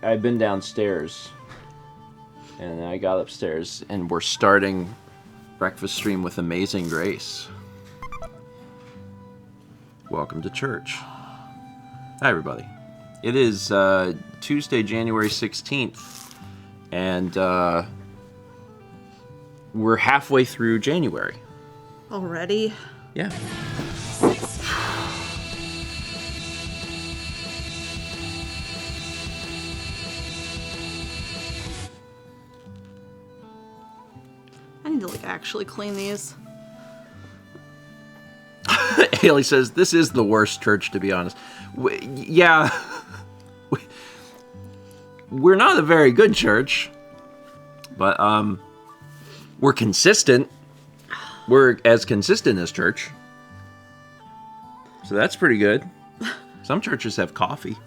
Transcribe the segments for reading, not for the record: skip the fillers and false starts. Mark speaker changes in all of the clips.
Speaker 1: I've been downstairs, and then I got upstairs, and we're starting breakfast stream with Amazing Grace. Welcome to church. Hi, everybody. It is Tuesday, January 16th, and we're halfway through January.
Speaker 2: Already?
Speaker 1: Yeah.
Speaker 2: I need to actually clean these.
Speaker 1: Haley says, this is the worst church, to be honest. Yeah. We're not a very good church, but we're consistent. We're as consistent as church. So that's pretty good. Some churches have coffee.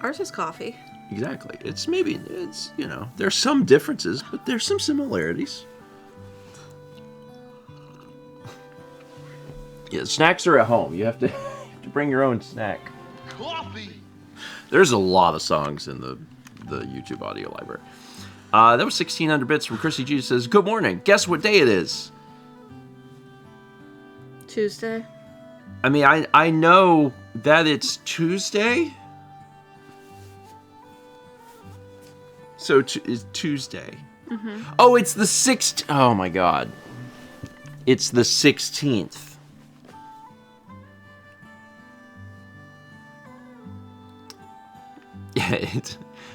Speaker 2: Ours is coffee.
Speaker 1: Exactly. It's there's some differences, but there's some similarities. Yeah, snacks are at home. You have to bring your own snack.
Speaker 3: Coffee.
Speaker 1: There's a lot of songs in the YouTube audio library. That was 1600 bits from Chrissy G. Says, good morning. Guess what day it is?
Speaker 2: Tuesday.
Speaker 1: I mean, I know that it's Tuesday. So it's Tuesday.
Speaker 2: Mm-hmm.
Speaker 1: Oh, it's the 6th. Oh my God. It's the 16th. Yeah,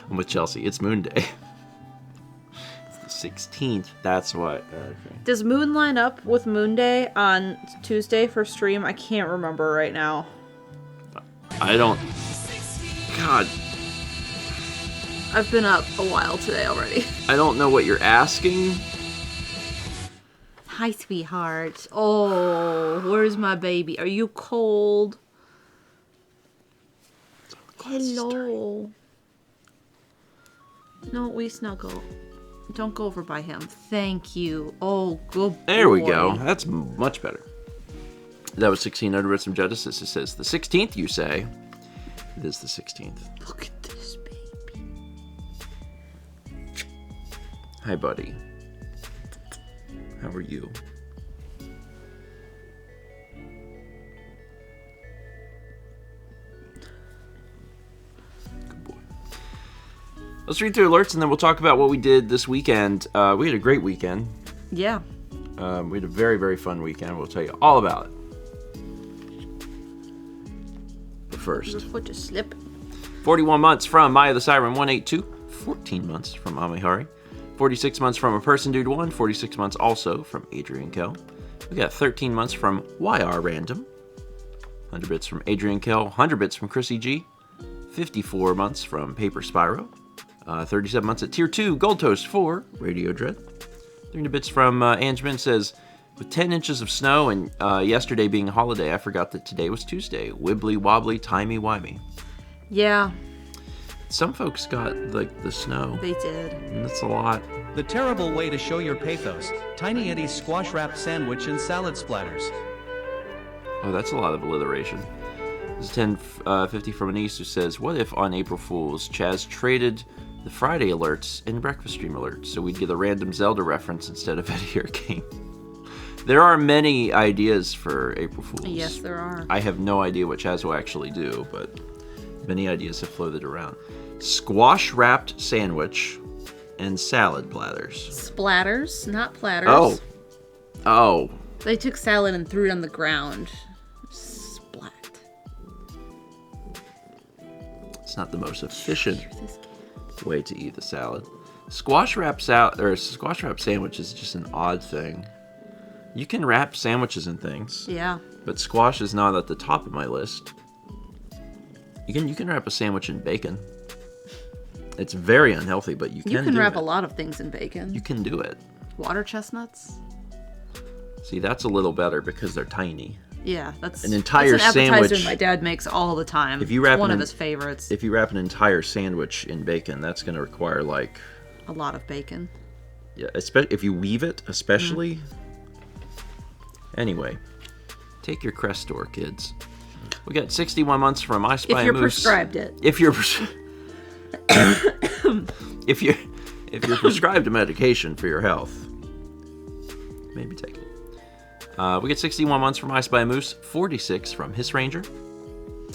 Speaker 1: I'm with Chelsea. It's Moon Day. It's the 16th. That's what. Okay.
Speaker 2: Does Moon line up with Moon Day on Tuesday for stream? I can't remember right now.
Speaker 1: I don't. God.
Speaker 2: I've been up a while today already.
Speaker 1: I don't know what you're asking.
Speaker 2: Hi, sweetheart. Oh, where's my baby? Are you cold? Hello. No, we snuggle. Don't go over by him. Thank you. Oh, good boy.
Speaker 1: There we go. That's much better. That was 1600 bits from Genesis. It says the 16th, you say. It is the 16th.
Speaker 2: Look at this baby.
Speaker 1: Hi, buddy. How are you? Let's read through alerts, and then we'll talk about what we did this weekend. We had a great weekend.
Speaker 2: Yeah.
Speaker 1: We had a very, very fun weekend. We'll tell you all about it. But first,
Speaker 2: Your foot just slipped.
Speaker 1: 41 months from Maya the Siren 182. 14 months from Amihari. 46 months from A Person Dude 1. 46 months also from Adrian Kell. We got 13 months from YR Random. 100 bits from Adrian Kell. 100 bits from Chrissy G. 54 months from Paper Spyro. 37 months at Tier 2, Gold Toast 4, Radio Dread. 300 bits from Angeman says, with 10 inches of snow and yesterday being a holiday, I forgot that today was Tuesday. Wibbly wobbly, timey-wimey.
Speaker 2: Yeah.
Speaker 1: Some folks got, the snow.
Speaker 2: They did.
Speaker 1: And that's a lot.
Speaker 4: The terrible way to show your pathos. Tiny Eddie's squash wrap sandwich and salad splatters.
Speaker 1: Oh, that's a lot of alliteration. This is 1050 from Anise who says, what if on April Fool's, Chaz traded the Friday alerts and breakfast stream alerts so we'd get a random Zelda reference instead of Eddie Hurricane? There are many ideas for April Fool's.
Speaker 2: Yes, there are.
Speaker 1: I have no idea what Chaz will actually do, but many ideas have floated around. Squash wrapped sandwich and salad platters.
Speaker 2: Splatters, not platters.
Speaker 1: Oh.
Speaker 2: They took salad and threw it on the ground. Splat.
Speaker 1: It's not the most efficient way to eat the salad. Squash wrap sandwich is just an odd thing. You can wrap sandwiches and things.
Speaker 2: Yeah.
Speaker 1: But squash is not at the top of my list. You can wrap a sandwich in bacon. It's very unhealthy, but you can do it.
Speaker 2: You can wrap a lot of things in bacon.
Speaker 1: You can do it.
Speaker 2: Water chestnuts?
Speaker 1: See, that's a little better because they're tiny.
Speaker 2: Yeah, that's
Speaker 1: an entire
Speaker 2: that's an appetizer
Speaker 1: sandwich.
Speaker 2: My dad makes all the time.
Speaker 1: If you wrap
Speaker 2: it's one of his favorites.
Speaker 1: If you wrap an entire sandwich in bacon, that's going to require
Speaker 2: a lot of bacon.
Speaker 1: Yeah, if you weave it, especially. Anyway, take your Crestor, kids. We got 61 months from I Spy
Speaker 2: If you're
Speaker 1: Moose.
Speaker 2: prescribed it.
Speaker 1: If you're if you're prescribed a medication for your health, maybe take it. We get 61 months from I Spy Moose, 46 from Hiss Ranger,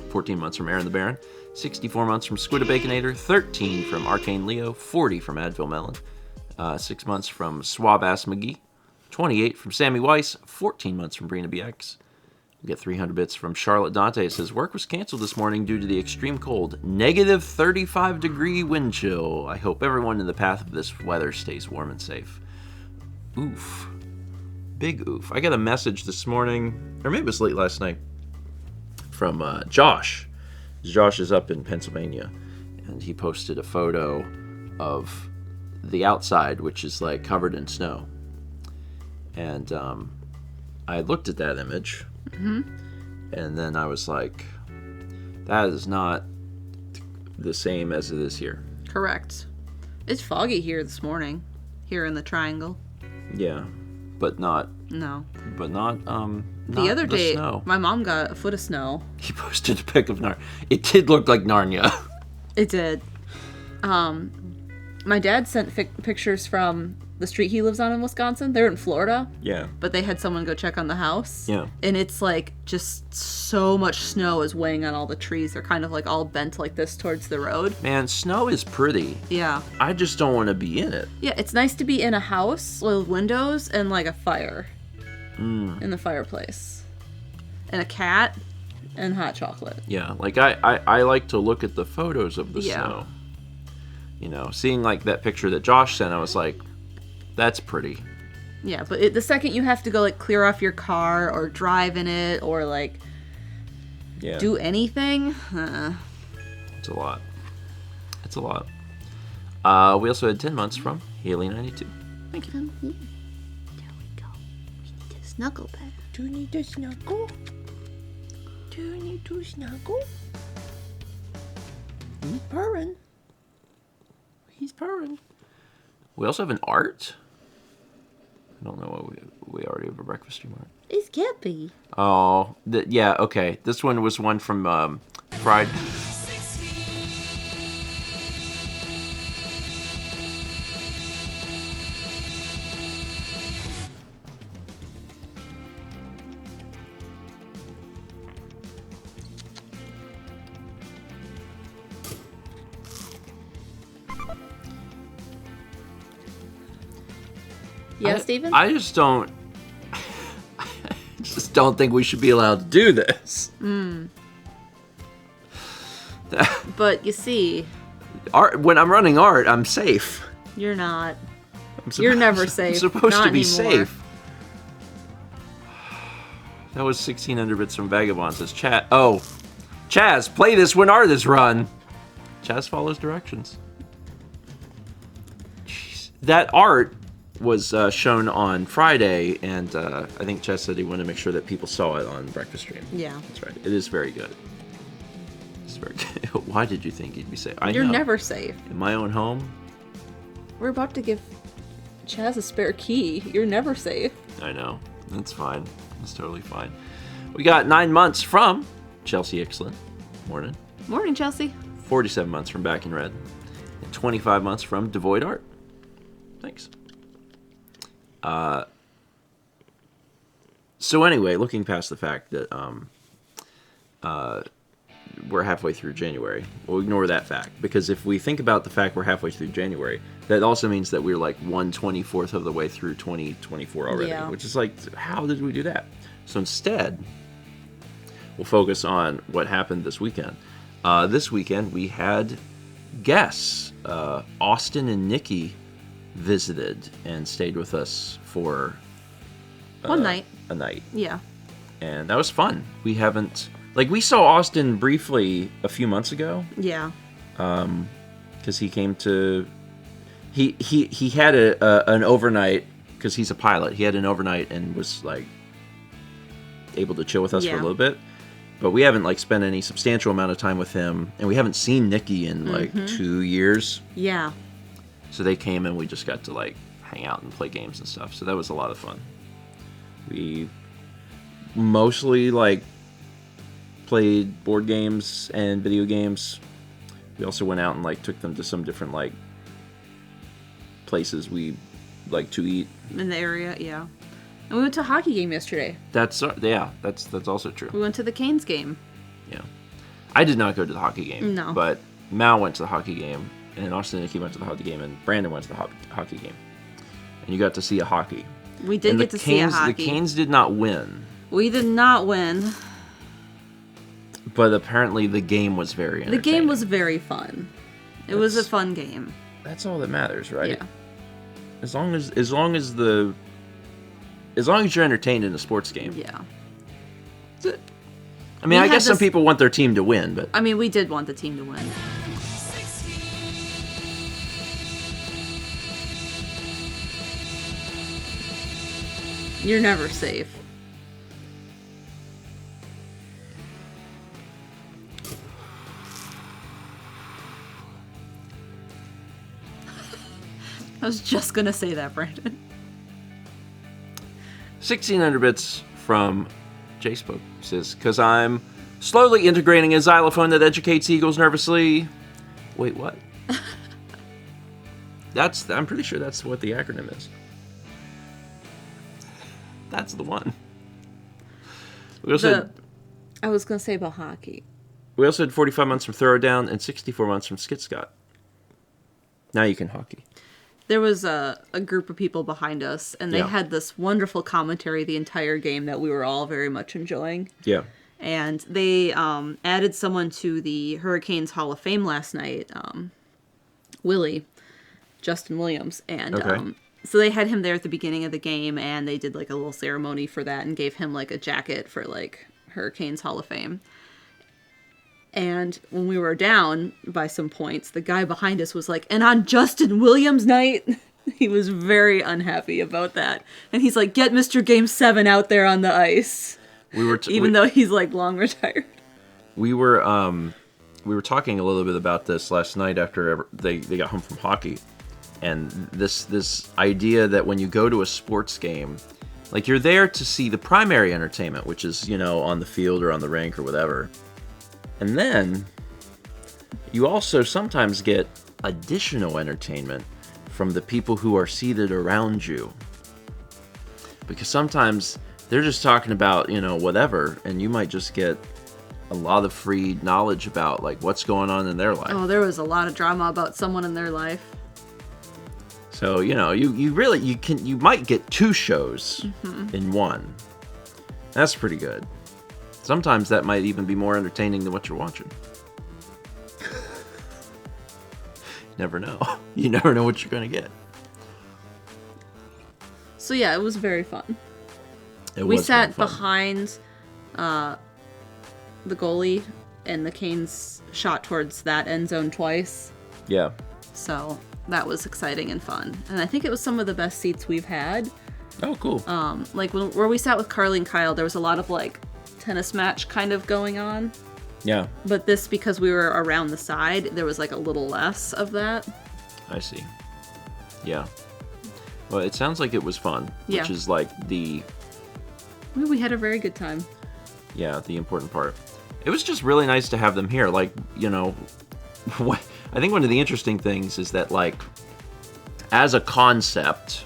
Speaker 1: 14 months from Aaron the Baron, 64 months from Squid Baconator, 13 from Arcane Leo, 40 from Advil Melon, 6 months from Swab Ass McGee, 28 from Sammy Weiss, 14 months from Brina BX. We get 300 bits from Charlotte Dante. It says, work was canceled this morning due to the extreme cold. Negative 35 degree wind chill. I hope everyone in the path of this weather stays warm and safe. Oof. Big oof. I got a message this morning, or maybe it was late last night, from Josh. Josh is up in Pennsylvania, and he posted a photo of the outside, which is like covered in snow. And I looked at that image, and then I was like, that is not the same as it is here.
Speaker 2: Correct. It's foggy here this morning, here in the Triangle.
Speaker 1: Yeah, but not.
Speaker 2: No.
Speaker 1: But not.
Speaker 2: The other day,
Speaker 1: snow.
Speaker 2: my mom got a foot of snow.
Speaker 1: He posted a pic of Narnia. It did look like Narnia.
Speaker 2: It did. My dad sent pictures from the street he lives on in Wisconsin. They're in Florida.
Speaker 1: Yeah.
Speaker 2: But they had someone go check on the house.
Speaker 1: Yeah.
Speaker 2: And it's like just so much snow is weighing on all the trees. They're kind of like all bent like this towards the road.
Speaker 1: Man, snow is pretty.
Speaker 2: Yeah.
Speaker 1: I just don't want to be in it.
Speaker 2: Yeah, it's nice to be in a house with windows and like a fire in the fireplace. And a cat and hot chocolate.
Speaker 1: Yeah, like I like to look at the photos of the
Speaker 2: Yeah.
Speaker 1: snow. You know, seeing like that picture that Josh sent, I was like, that's pretty.
Speaker 2: Yeah, but the second you have to go like clear off your car or drive in it or like
Speaker 1: Yeah.
Speaker 2: do anything,
Speaker 1: It's a lot. It's a lot. We also had 10 months from Haley92. Thank you.
Speaker 2: There we go. We need to snuggle better.
Speaker 1: Do you need to snuggle? Do you need to snuggle? He's purring. He's purring. We also have an art. I don't know what we already have a breakfast stream art.
Speaker 2: It's Cappy.
Speaker 1: Oh, yeah, okay. This one was one from Friday.
Speaker 2: Yeah, Steven?
Speaker 1: I just don't. I just don't think we should be allowed to do this.
Speaker 2: But you see,
Speaker 1: Art. When I'm running art, I'm safe.
Speaker 2: you're not.
Speaker 1: You're
Speaker 2: never safe.
Speaker 1: I'm supposed
Speaker 2: Not
Speaker 1: to be
Speaker 2: anymore.
Speaker 1: safe. That was 1600 bits from Vagabond. Says Chaz. Oh, Chaz, play this when art is run. Chaz follows directions. Jeez. That art was shown on Friday, and I think Chaz said he wanted to make sure that people saw it on Breakfast Stream.
Speaker 2: Yeah.
Speaker 1: That's right. It is very good. It's very good. Why did you think you'd be safe?
Speaker 2: You're
Speaker 1: know.
Speaker 2: never safe.
Speaker 1: In my own home.
Speaker 2: We're about to give Chaz a spare key. You're never safe.
Speaker 1: I know. That's fine. That's totally fine. We got 9 months from Chelsea Ixlin. Morning.
Speaker 2: Morning, Chelsea.
Speaker 1: 47 months from Back in Red. And 25 months from Devoid Art. Thanks. So anyway, looking past the fact that we're halfway through January, we'll ignore that fact, because if we think about the fact we're halfway through January, that also means that we're like 1/24 of the way through 2024 already,
Speaker 2: Yeah.
Speaker 1: which is like, how did we do that? So instead, we'll focus on what happened this weekend. This weekend, we had guests. Austin and Nikki visited and stayed with us for
Speaker 2: One night.
Speaker 1: a night.
Speaker 2: Yeah.
Speaker 1: And that was fun. We haven't... Like, we saw Austin briefly a few months ago.
Speaker 2: Yeah.
Speaker 1: Because he came to... He had an overnight, because he's a pilot. He had an overnight and was, like, able to chill with us for a
Speaker 2: Yeah.
Speaker 1: little bit. But we haven't, like, spent any substantial amount of time with him. And we haven't seen Nikki in, like, 2 years.
Speaker 2: Yeah.
Speaker 1: So they came and we just got to, like, hang out and play games and stuff. So that was a lot of fun. We mostly, like, played board games and video games. We also went out and like took them to some different like places we like to eat
Speaker 2: in the area. Yeah, and we went to a hockey game yesterday.
Speaker 1: That's also true.
Speaker 2: We went to the Canes game.
Speaker 1: Yeah, I did not go to the hockey game.
Speaker 2: No,
Speaker 1: but Mal went to the hockey game, and Austin and Nikki went to the hockey game, and Brandon went to the hockey game, and you got to see a hockey.
Speaker 2: We did get to see a hockey.
Speaker 1: The Canes did not win.
Speaker 2: We did not win.
Speaker 1: But apparently the game was very entertaining.
Speaker 2: The game was very fun. It was a fun game.
Speaker 1: That's all that matters, right?
Speaker 2: Yeah.
Speaker 1: As long as you're entertained in a sports game.
Speaker 2: Yeah.
Speaker 1: That's it. I mean, I guess some people want their team to win, but
Speaker 2: I mean, we did want the team to win. You're never safe. I was just gonna say that, Brandon.
Speaker 1: 1600 bits from J-Spoke says, "Because I'm slowly integrating a xylophone that educates eagles nervously." Wait, what? I'm pretty sure that's what the acronym is. That's the one.
Speaker 2: I was gonna say about hockey.
Speaker 1: We also had 45 months from Throwdown and 64 months from Skit Scott. Now you can hockey.
Speaker 2: There was a group of people behind us, and they had this wonderful commentary the entire game that we were all very much enjoying.
Speaker 1: Yeah.
Speaker 2: And they added someone to the Hurricanes Hall of Fame last night, Justin Williams. And so they had him there at the beginning of the game, and they did like a little ceremony for that and gave him like a jacket for like Hurricanes Hall of Fame. And when we were down by some points, the guy behind us was like, "And on Justin Williams night," he was very unhappy about that. And he's like, "Get Mr. Game 7 out there on the ice." Even though he's like long retired. We
Speaker 1: were talking a little bit about this last night after they got home from hockey. And this idea that when you go to a sports game, like you're there to see the primary entertainment, which is, on the field or on the rink or whatever. And then you also sometimes get additional entertainment from the people who are seated around you. Because sometimes they're just talking about, whatever, and you might just get a lot of free knowledge about like what's going on in their life.
Speaker 2: Oh, there was a lot of drama about someone in their life.
Speaker 1: So, you might get two shows in one. That's pretty good. Sometimes that might even be more entertaining than what you're watching. Never know. You never know what you're going to get.
Speaker 2: So yeah, it was very fun. We sat behind the goalie, and the Canes shot towards that end zone twice.
Speaker 1: Yeah.
Speaker 2: So that was exciting and fun. And I think it was some of the best seats we've had.
Speaker 1: Oh, cool.
Speaker 2: Like where we sat with Carly and Kyle, there was a lot of like tennis match kind of going on.
Speaker 1: Yeah.
Speaker 2: But this, because we were around the side, there was like a little less of that.
Speaker 1: I see. Yeah. Well, it sounds like it was fun, which is like
Speaker 2: we had a very good time.
Speaker 1: Yeah, the important part. It was just really nice to have them here. Like, I think one of the interesting things is that, like, as a concept,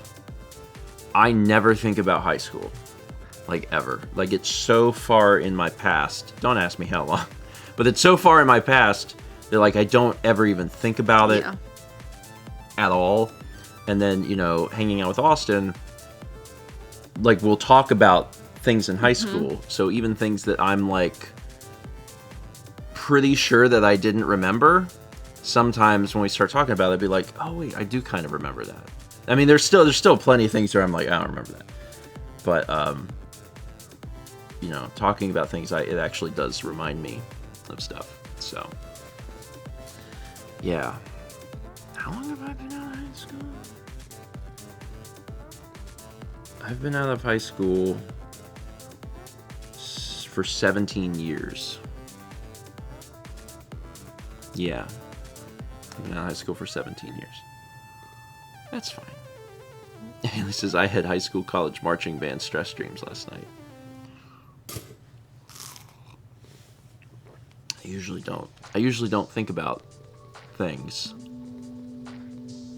Speaker 1: I never think about high school. Like, ever. Like, it's so far in my past. Don't ask me how long. But it's so far in my past that, like, I don't ever even think about it at all. And then, hanging out with Austin, like, we'll talk about things in high school. So even things that I'm, like, pretty sure that I didn't remember, sometimes when we start talking about it, I'd be like, oh, wait, I do kind of remember that. I mean, there's still plenty of things where I'm like, I don't remember that. But, talking about things, it actually does remind me of stuff. So, yeah. How long have I been out of high school? I've been out of high school for 17 years. Yeah. I've been out of high school for 17 years. That's fine. Haley says, I had high school college marching band stress dreams last night. usually don't. I usually don't think about things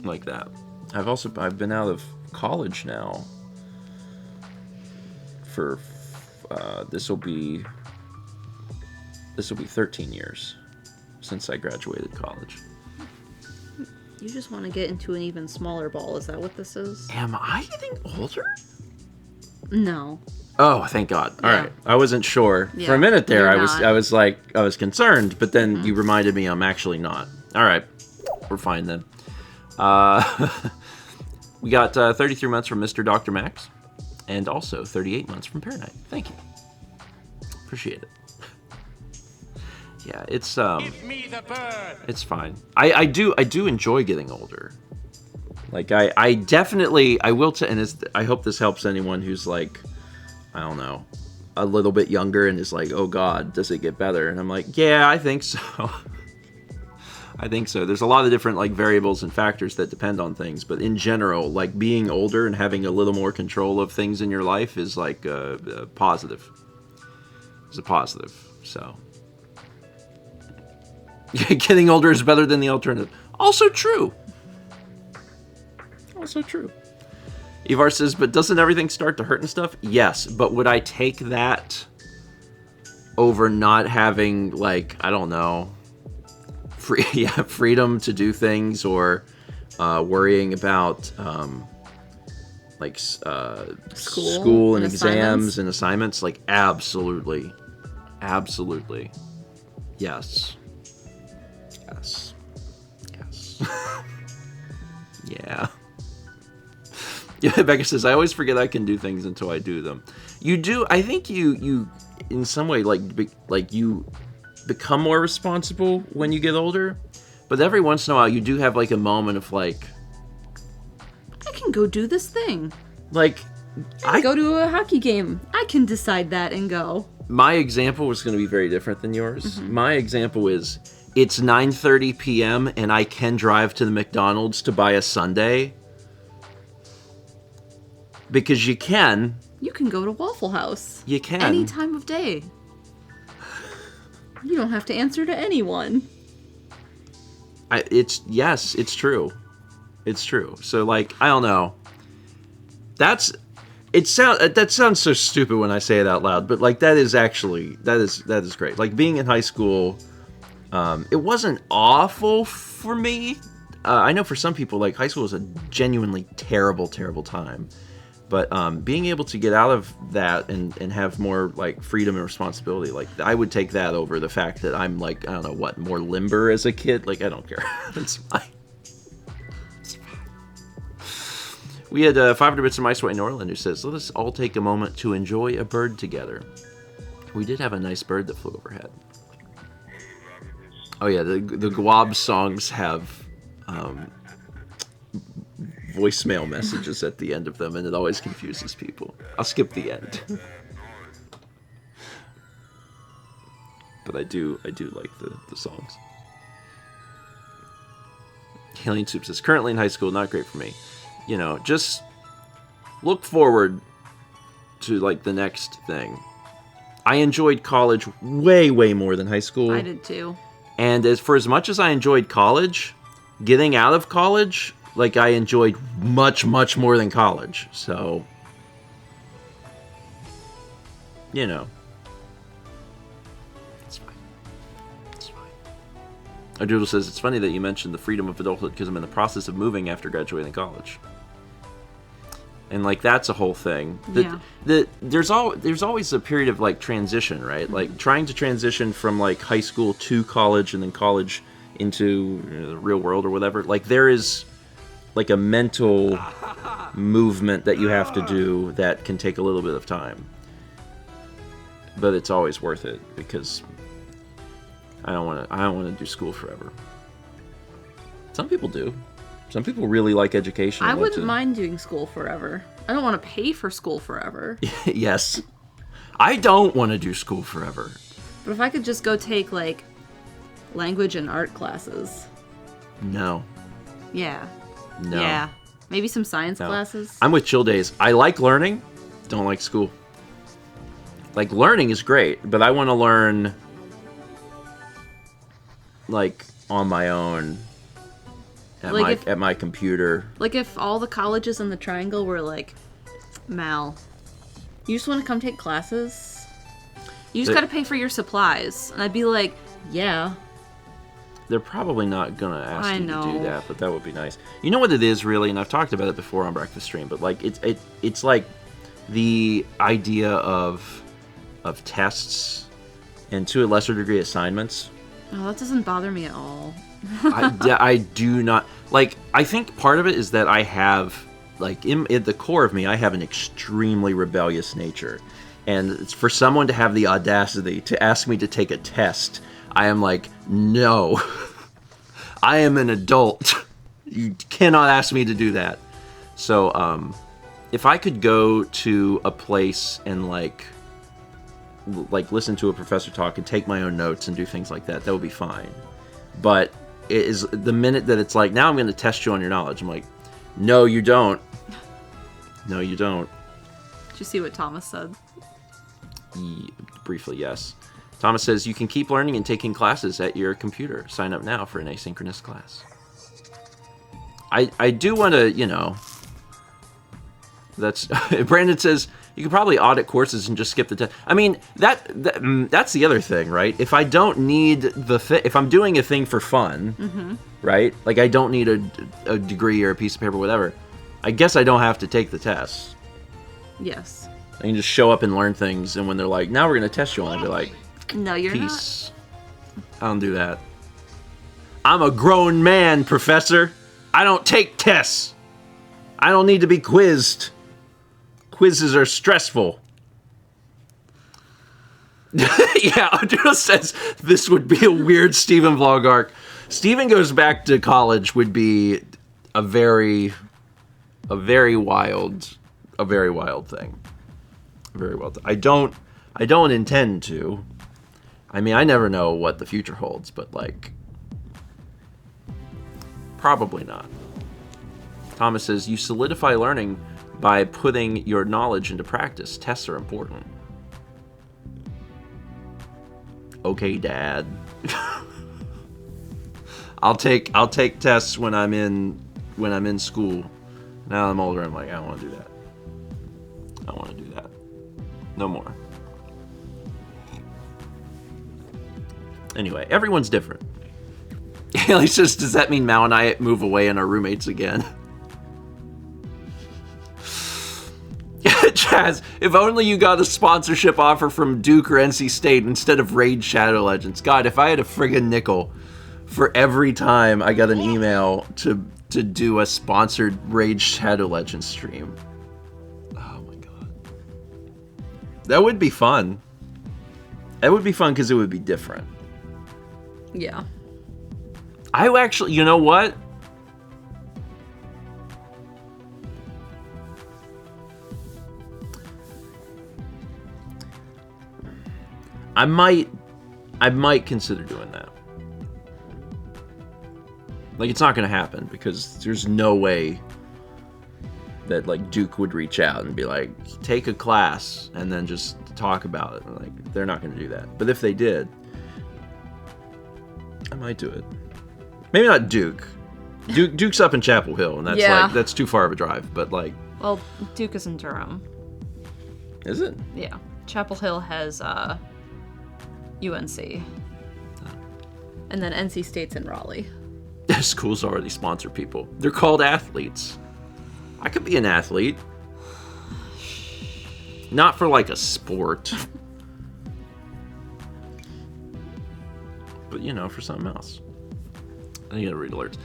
Speaker 1: like that. I've been out of college now for this will be 13 years since I graduated college.
Speaker 2: You just want to get into an even smaller ball. Is that what this is?
Speaker 1: Am I getting older?
Speaker 2: No.
Speaker 1: Oh, thank God. All right. I wasn't sure.
Speaker 2: Yeah,
Speaker 1: for a minute there, I
Speaker 2: not.
Speaker 1: was concerned, but then you reminded me I'm actually not. All right. We're fine then. We got 33 months from Mr. Dr. Max, and also 38 months from Paradise. Thank you. Appreciate it. Yeah, it's
Speaker 3: Give me the bird.
Speaker 1: It's fine. I do enjoy getting older. Like I definitely will and I hope this helps anyone who's like, I don't know, a little bit younger and is like, oh God, does it get better? And I'm like, yeah, I think so. I think so. There's a lot of different like variables and factors that depend on things, but in general, like being older and having a little more control of things in your life is like a positive. It's a positive. So getting older is better than the alternative. Also true. Also true. Ivar says, but doesn't everything start to hurt and stuff? Yes, but would I take that over not having, like, I don't know, freedom to do things, or worrying about school and exams and assignments? Like, absolutely. Absolutely. Yes. Yes. Yeah. Yeah, Becca says, I always forget I can do things until I do them. You do. I think you in some way, you become more responsible when you get older. But every once in a while, you do have, like, a moment of, like,
Speaker 2: I can go do this thing.
Speaker 1: Like,
Speaker 2: I go to a hockey game. I can decide that and go.
Speaker 1: My example was going to be very different than yours. My example is, it's 9:30 p.m. and I can drive to the McDonald's to buy a sundae. Because you can.
Speaker 2: You can go to Waffle House.
Speaker 1: You can.
Speaker 2: Any time of day. You don't have to answer to anyone.
Speaker 1: Yes, it's true. It's true. So, like, I don't know. That sounds so stupid when I say it out loud, but, like, that is great. Like, being in high school, it wasn't awful for me. I know for some people, like, high school was a genuinely terrible, terrible time. But being able to get out of that and have more, like, freedom and responsibility, like, I would take that over the fact that I'm, like, I don't know what, more limber as a kid. Like, I don't care. It's fine. It's fine. We had 500 Bits of Mice White in Orland who says, let us all take a moment to enjoy a bird together. We did have a nice bird that flew overhead. Oh, yeah, the Gwab songs have voicemail messages at the end of them, and it always confuses people. I'll skip the end. But I do like the songs. Alien Soup says, currently in high school, not great for me. You know, just look forward to, like, the next thing. I enjoyed college way, way more than high school.
Speaker 2: I did too.
Speaker 1: And as much as I enjoyed college, getting out of college, like, I enjoyed much, much more than college. So, you know. It's fine. It's fine. Doodle says, it's funny that you mentioned the freedom of adulthood because I'm in the process of moving after graduating college. And, like, that's a whole thing. There's always a period of, like, transition, right? Like, trying to transition from, like, high school to college and then college into the real world or whatever. Like, there is, like, a mental movement that you have to do that can take a little bit of time. But it's always worth it because I don't want to do school forever. Some people do. Some people really like education.
Speaker 2: I wouldn't mind doing school forever. I don't want to pay for school forever.
Speaker 1: Yes. I don't want to do school forever.
Speaker 2: But if I could just go take, like, language and art classes.
Speaker 1: No.
Speaker 2: Yeah.
Speaker 1: No.
Speaker 2: Yeah. Maybe some science classes.
Speaker 1: I'm with Chill Days. I like learning, don't like school. Like, learning is great, but I want to learn like on my own at my computer.
Speaker 2: Like if all the colleges in the Triangle were like, Mal, you just want to come take classes? You just got to pay for your supplies. And I'd be like, yeah.
Speaker 1: They're probably not going to ask you to do that, but that would be nice. You know what it is, really? And I've talked about it before on Breakfast Stream, but like it's like the idea of tests and to a lesser degree assignments.
Speaker 2: Oh, that doesn't bother me at all.
Speaker 1: I do not. Like, I think part of it is that I have, like, in the core of me, I have an extremely rebellious nature. And it's for someone to have the audacity to ask me to take a test, I am like, no. I am an adult. You cannot ask me to do that. So, if I could go to a place and, like listen to a professor talk and take my own notes and do things like that, that would be fine. But it is the minute that it's like, now I'm going to test you on your knowledge. I'm like, no, you don't. No, you don't.
Speaker 2: Did you see what Thomas said?
Speaker 1: Briefly, yes. Thomas says, you can keep learning and taking classes at your computer. Sign up now for an asynchronous class. I do want to, you know, that's... Brandon says, you could probably audit courses and just skip the test. I mean, that's the other thing, right? If I don't need if I'm doing a thing for fun, right? Like, I don't need a degree or a piece of paper, whatever. I guess I don't have to take the test.
Speaker 2: Yes.
Speaker 1: I can just show up and learn things, and when they're like, now we're going to test you, and I'll be like,
Speaker 2: no, you're
Speaker 1: peace. I don't do that. I'm a grown man, professor. I don't take tests. I don't need to be quizzed. Quizzes are stressful. Yeah, Andrew says this would be a weird StephenVOD arc. Stephen goes back to college would be a very wild thing. A very wild thing. I don't intend to. I mean, I never know what the future holds, but like, probably not. Thomas says, you solidify learning by putting your knowledge into practice. Tests are important. Okay, Dad. I'll take tests when I'm in school. Now I'm older, I'm like, I don't want to do that. I don't want to do that. No more. Anyway, everyone's different. Haley says, does that mean Mal and I move away and are roommates again? Chaz, if only you got a sponsorship offer from Duke or NC State instead of Raid Shadow Legends. God, if I had a friggin' nickel for every time I got an email to do a sponsored Raid Shadow Legends stream. Oh my god. That would be fun. That would be fun because it would be different.
Speaker 2: Yeah.
Speaker 1: I actually, you know what? I might consider doing that. Like, it's not going to happen because there's no way that, like, Duke would reach out and be like, take a class and then just talk about it. Like, they're not going to do that. But if they did, I might do it. Maybe not Duke. Duke's up in Chapel Hill, and that's too far of a drive. But like,
Speaker 2: well, Duke is in Durham.
Speaker 1: Is it?
Speaker 2: Yeah, Chapel Hill has UNC, and then NC State's in Raleigh.
Speaker 1: Schools already sponsor people. They're called athletes. I could be an athlete. Not for like a sport. But, you know, for something else. I need to read alerts.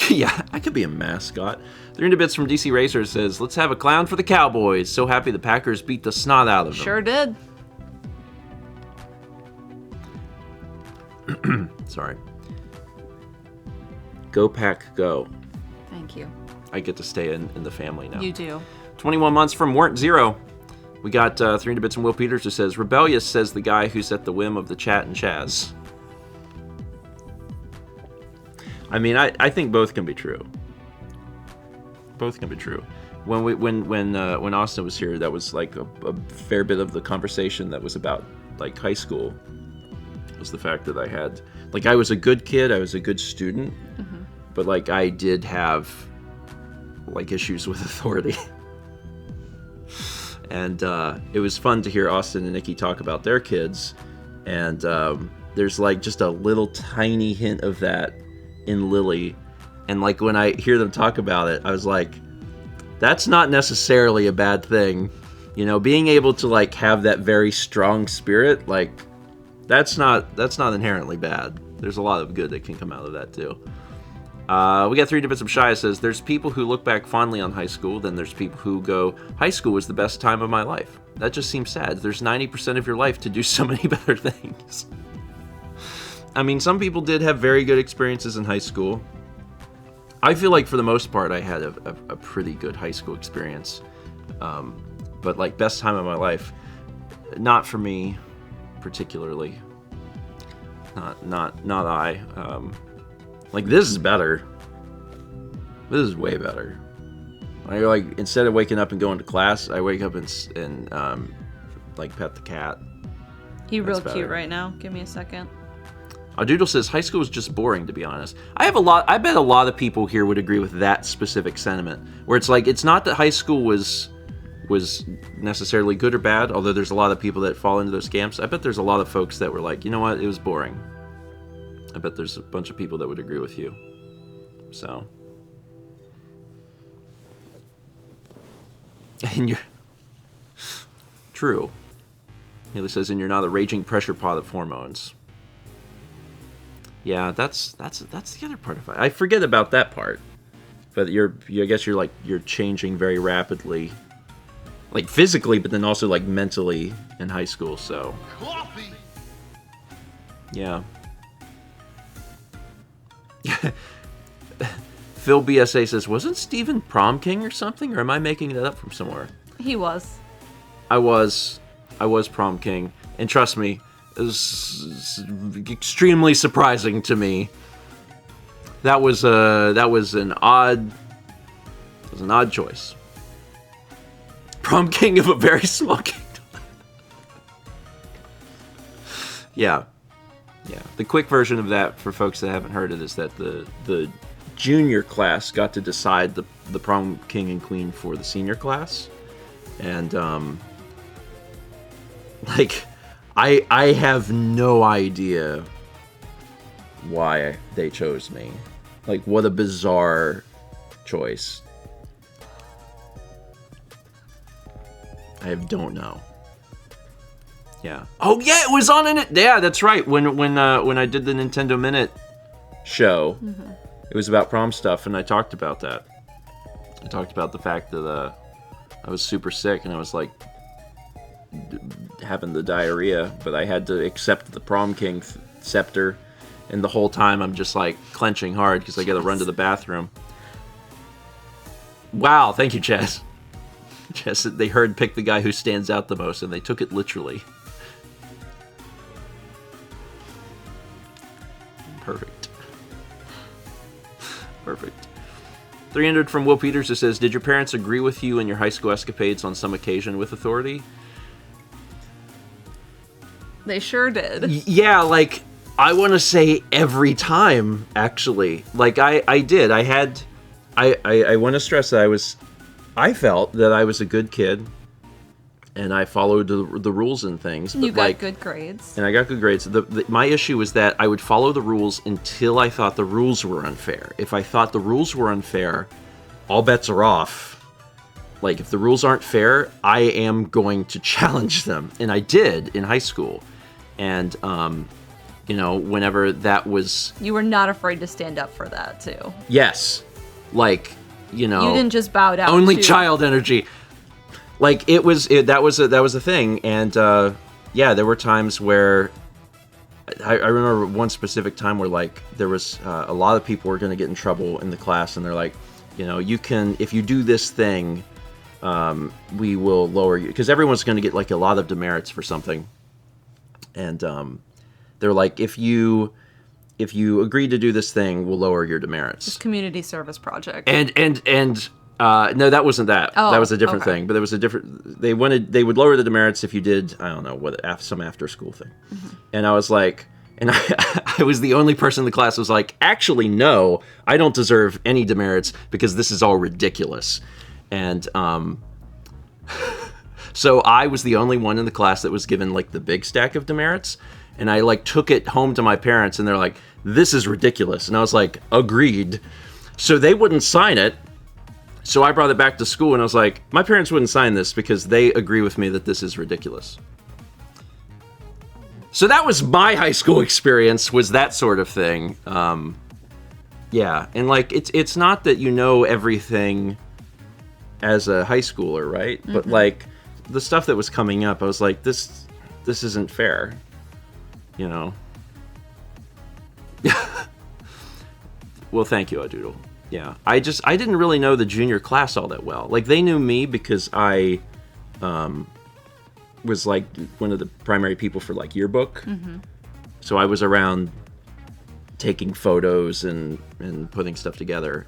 Speaker 1: Yeah, I could be a mascot. 300 Bits from DC Racer says, let's have a clown for the Cowboys. So happy the Packers beat the snot out of them.
Speaker 2: Sure did.
Speaker 1: Sorry. Go Pack Go.
Speaker 2: Thank you.
Speaker 1: I get to stay in the family now.
Speaker 2: You do.
Speaker 1: 21 months from Weren't Zero. We got 300 Bits from Will Peters who says, rebellious says the guy who's at the whim of the chat and Chaz. I mean, I think both can be true. Both can be true. When Austin was here, that was like a fair bit of the conversation that was about like high school. Was the fact that I had like, I was a good kid, I was a good student, but, like, I did have, like, issues with authority. And it was fun to hear Austin and Nikki talk about their kids, and there's, like, just a little tiny hint of that in Lily, and, like, when I hear them talk about it, I was like, that's not necessarily a bad thing. You know, being able to, like, have that very strong spirit, like, that's not inherently bad. There's a lot of good that can come out of that, too. We got 3 Bits of Shy. Says, there's people who look back fondly on high school, then there's people who go, high school was the best time of my life. That just seems sad. There's 90% of your life to do so many better things. I mean, some people did have very good experiences in high school. I feel like for the most part, I had a pretty good high school experience. But, like, best time of my life, not for me particularly. Not I. Like, this is better. This is way better. Like, instead of waking up and going to class, I wake up and like, pet the cat.
Speaker 2: He's real cute right now. Give me a second.
Speaker 1: Doodle says, high school was just boring, to be honest. I bet a lot of people here would agree with that specific sentiment, where it's like, it's not that high school was necessarily good or bad, although there's a lot of people that fall into those camps. I bet there's a lot of folks that were like, you know what, it was boring. I bet there's a bunch of people that would agree with you. So. And you're... True. Haley says, and you're not a raging pressure pot of hormones. Yeah, that's the other part of it. I forget about that part. But I guess you're changing very rapidly. Like, physically, but then also, like, mentally in high school, so. Coffee! Yeah. Phil BSA says, wasn't Stephen prom king or something? Or am I making that up from somewhere?
Speaker 2: He was.
Speaker 1: I was prom king. And trust me, it was extremely surprising to me. That was an odd choice. Prom king of a very small kingdom. Yeah. The quick version of that for folks that haven't heard it is that the junior class got to decide the prom king and queen for the senior class, and like, I have no idea why they chose me. Like, what a bizarre choice. I don't know. Yeah. Oh yeah, it was on in it. Yeah, that's right. When I did the Nintendo Minute show, it was about prom stuff, and I talked about that. I talked about the fact that I was super sick, and I was like having the diarrhea, but I had to accept the prom king scepter, and the whole time I'm just like clenching hard because I got to run to the bathroom. Wow, thank you, Chaz. Chaz said they heard pick the guy who stands out the most, and they took it literally. Perfect. 300 from Will Peters, who says, did your parents agree with you in your high school escapades on some occasion with authority?
Speaker 2: They sure did.
Speaker 1: Yeah, like, I want to say every time, actually. Like, I did. I want to stress that I felt that I was a good kid, and I followed the rules and things. But
Speaker 2: you got good grades.
Speaker 1: And I got good grades. My issue was that I would follow the rules until I thought the rules were unfair. If I thought the rules were unfair, all bets are off. Like, if the rules aren't fair, I am going to challenge them. And I did in high school. And, whenever that was...
Speaker 2: You were not afraid to stand up for that, too.
Speaker 1: Yes. Like, You
Speaker 2: didn't just bow down.
Speaker 1: Only child energy. Like, that was a thing, and there were times where I remember one specific time where, like, there was a lot of people were going to get in trouble in the class, and they're like, you can, if you do this thing, we will lower you, because everyone's going to get, like, a lot of demerits for something, and they're like, if you agree to do this thing, we'll lower your demerits.
Speaker 2: This community service project.
Speaker 1: And no, that wasn't that.
Speaker 2: Oh,
Speaker 1: that was a different thing. But there was a different. They would lower the demerits if you did, I don't know, some after school thing. Mm-hmm. And I was like, And I was the only person in the class who was like, actually, no, I don't deserve any demerits because this is all ridiculous. And so I was the only one in the class that was given like the big stack of demerits. And I like took it home to my parents and they're like, this is ridiculous. And I was like, agreed. So they wouldn't sign it. So I brought it back to school and I was like, my parents wouldn't sign this because they agree with me that this is ridiculous. So that was my high school experience, was that sort of thing. Yeah, and like it's not that you know everything as a high schooler, right? Mm-hmm. But like the stuff that was coming up, I was like, this isn't fair, you know. Well, thank you, Adoodle. Yeah, I didn't really know the junior class all that well. Like they knew me because I was like one of the primary people for like yearbook. Mm-hmm. So I was around taking photos and putting stuff together.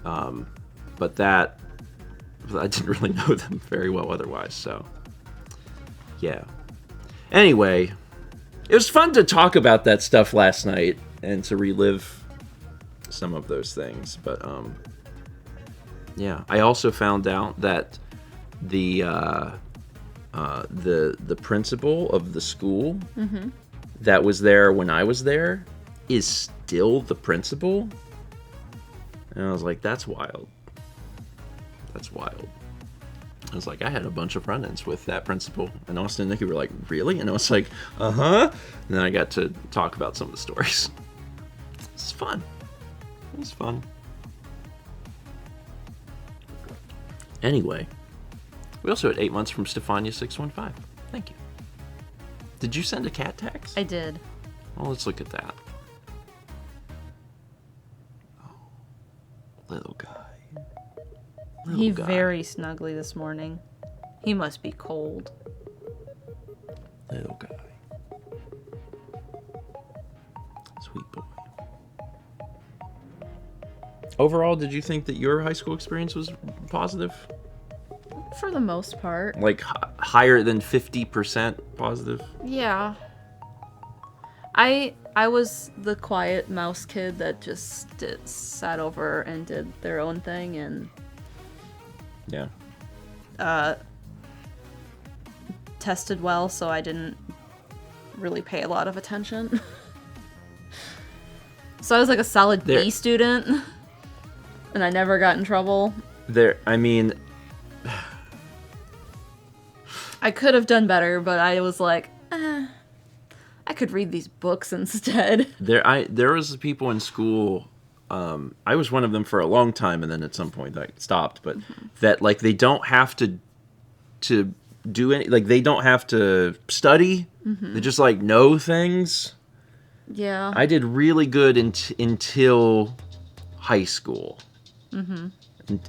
Speaker 1: But that, I didn't really know them very well otherwise. So yeah. Anyway, it was fun to talk about that stuff last night and to relive some of those things. But yeah, I also found out that the principal of the school mm-hmm. that was there when I was there is still the principal. And I was like, that's wild. That's wild. I was like, I had a bunch of run-ins with that principal. And Austin and Nikki were like, really? And I was like, uh-huh. And then I got to talk about some of the stories. It's fun. It was fun. Anyway. We also had 8 months from Stefania615. Thank you. Did you send a cat text?
Speaker 2: I did.
Speaker 1: Well, let's look at that. Oh, little guy.
Speaker 2: He very snuggly this morning. He must be cold.
Speaker 1: Little guy. Sweet boy. Overall, did you think that your high school experience was positive?
Speaker 2: For the most part.
Speaker 1: Like higher than 50% positive?
Speaker 2: Yeah. I was the quiet mouse kid that just sat over and did their own thing and
Speaker 1: yeah.
Speaker 2: Tested well, so I didn't really pay a lot of attention. So I was like a solid B student, and I never got in trouble. I could have done better, but I was like, I could read these books instead.
Speaker 1: There was people in school. I was one of them for a long time, and then at some point I stopped. But mm-hmm. that like they don't have to do any, like they don't have to study. Mm-hmm. They just like know things.
Speaker 2: Yeah.
Speaker 1: I did really good until high school. Mm-hmm.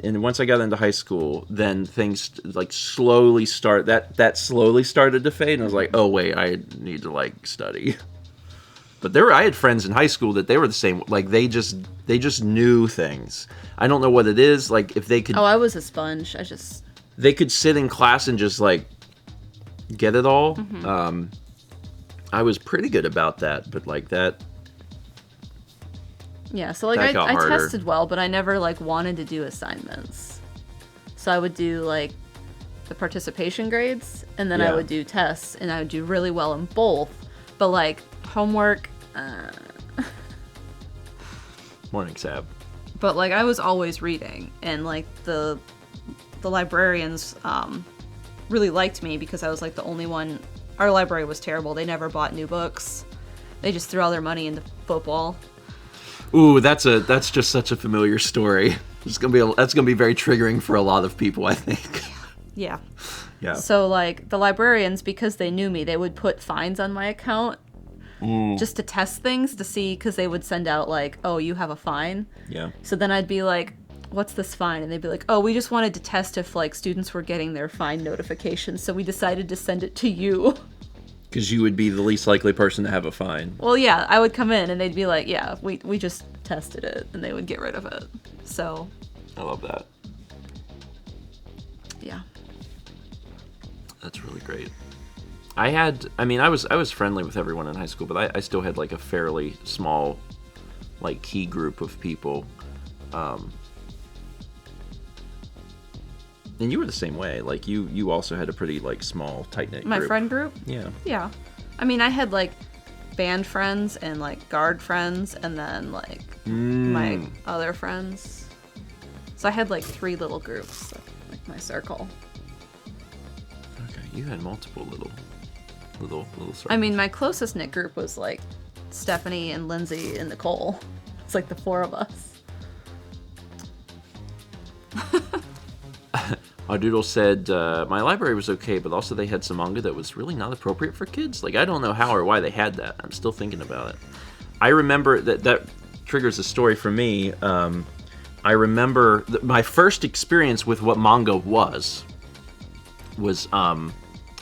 Speaker 1: And once I got into high school, then things like slowly slowly started to fade, and I was like, oh wait, I need to like study. But I had friends in high school that they were the same. Like they just knew things. I don't know what it is. Like if they could.
Speaker 2: Oh, I was a sponge.
Speaker 1: They could sit in class and just like get it all. Mm-hmm. I was pretty good about that, but like that.
Speaker 2: Yeah, so like I tested well, but I never like wanted to do assignments. So I would do like the participation grades, and then I would do tests, and I would do really well in both. But like homework.
Speaker 1: Morning, Sab.
Speaker 2: But like I was always reading, and like the librarians really liked me because I was like the only one. Our library was terrible. They never bought new books. They just threw all their money into football.
Speaker 1: Ooh, that's just such a familiar story. That's gonna be very triggering for a lot of people, I think.
Speaker 2: Yeah.
Speaker 1: Yeah.
Speaker 2: So like the librarians, because they knew me, they would put fines on my account just to test things to see, because they would send out like, oh, you have a fine.
Speaker 1: Yeah.
Speaker 2: So then I'd be like, what's this fine? And they'd be like, oh, we just wanted to test if like students were getting their fine notifications, so we decided to send it to you.
Speaker 1: Because you would be the least likely person to have a fine.
Speaker 2: Well, yeah, I would come in and they'd be like, yeah, we just tested it, and they would get rid of it. So.
Speaker 1: I love that.
Speaker 2: Yeah.
Speaker 1: That's really great. I was friendly with everyone in high school, but I still had like a fairly small, like, key group of people. And you were the same way. Like, you also had a pretty, like, small, tight-knit group.
Speaker 2: My friend group?
Speaker 1: Yeah.
Speaker 2: Yeah. I mean, I had, like, band friends and, like, guard friends, and then, like, my other friends. So I had, like, 3 little groups, like, my circle.
Speaker 1: Okay, you had multiple little circles.
Speaker 2: I mean, my closest knit group was, like, Stephanie and Lindsay and Nicole. It's, like, the 4 of us.
Speaker 1: Doodle said, my library was okay, but also they had some manga that was really not appropriate for kids. Like, I don't know how or why they had that. I'm still thinking about it. I remember that triggers a story for me. I remember my first experience with what manga was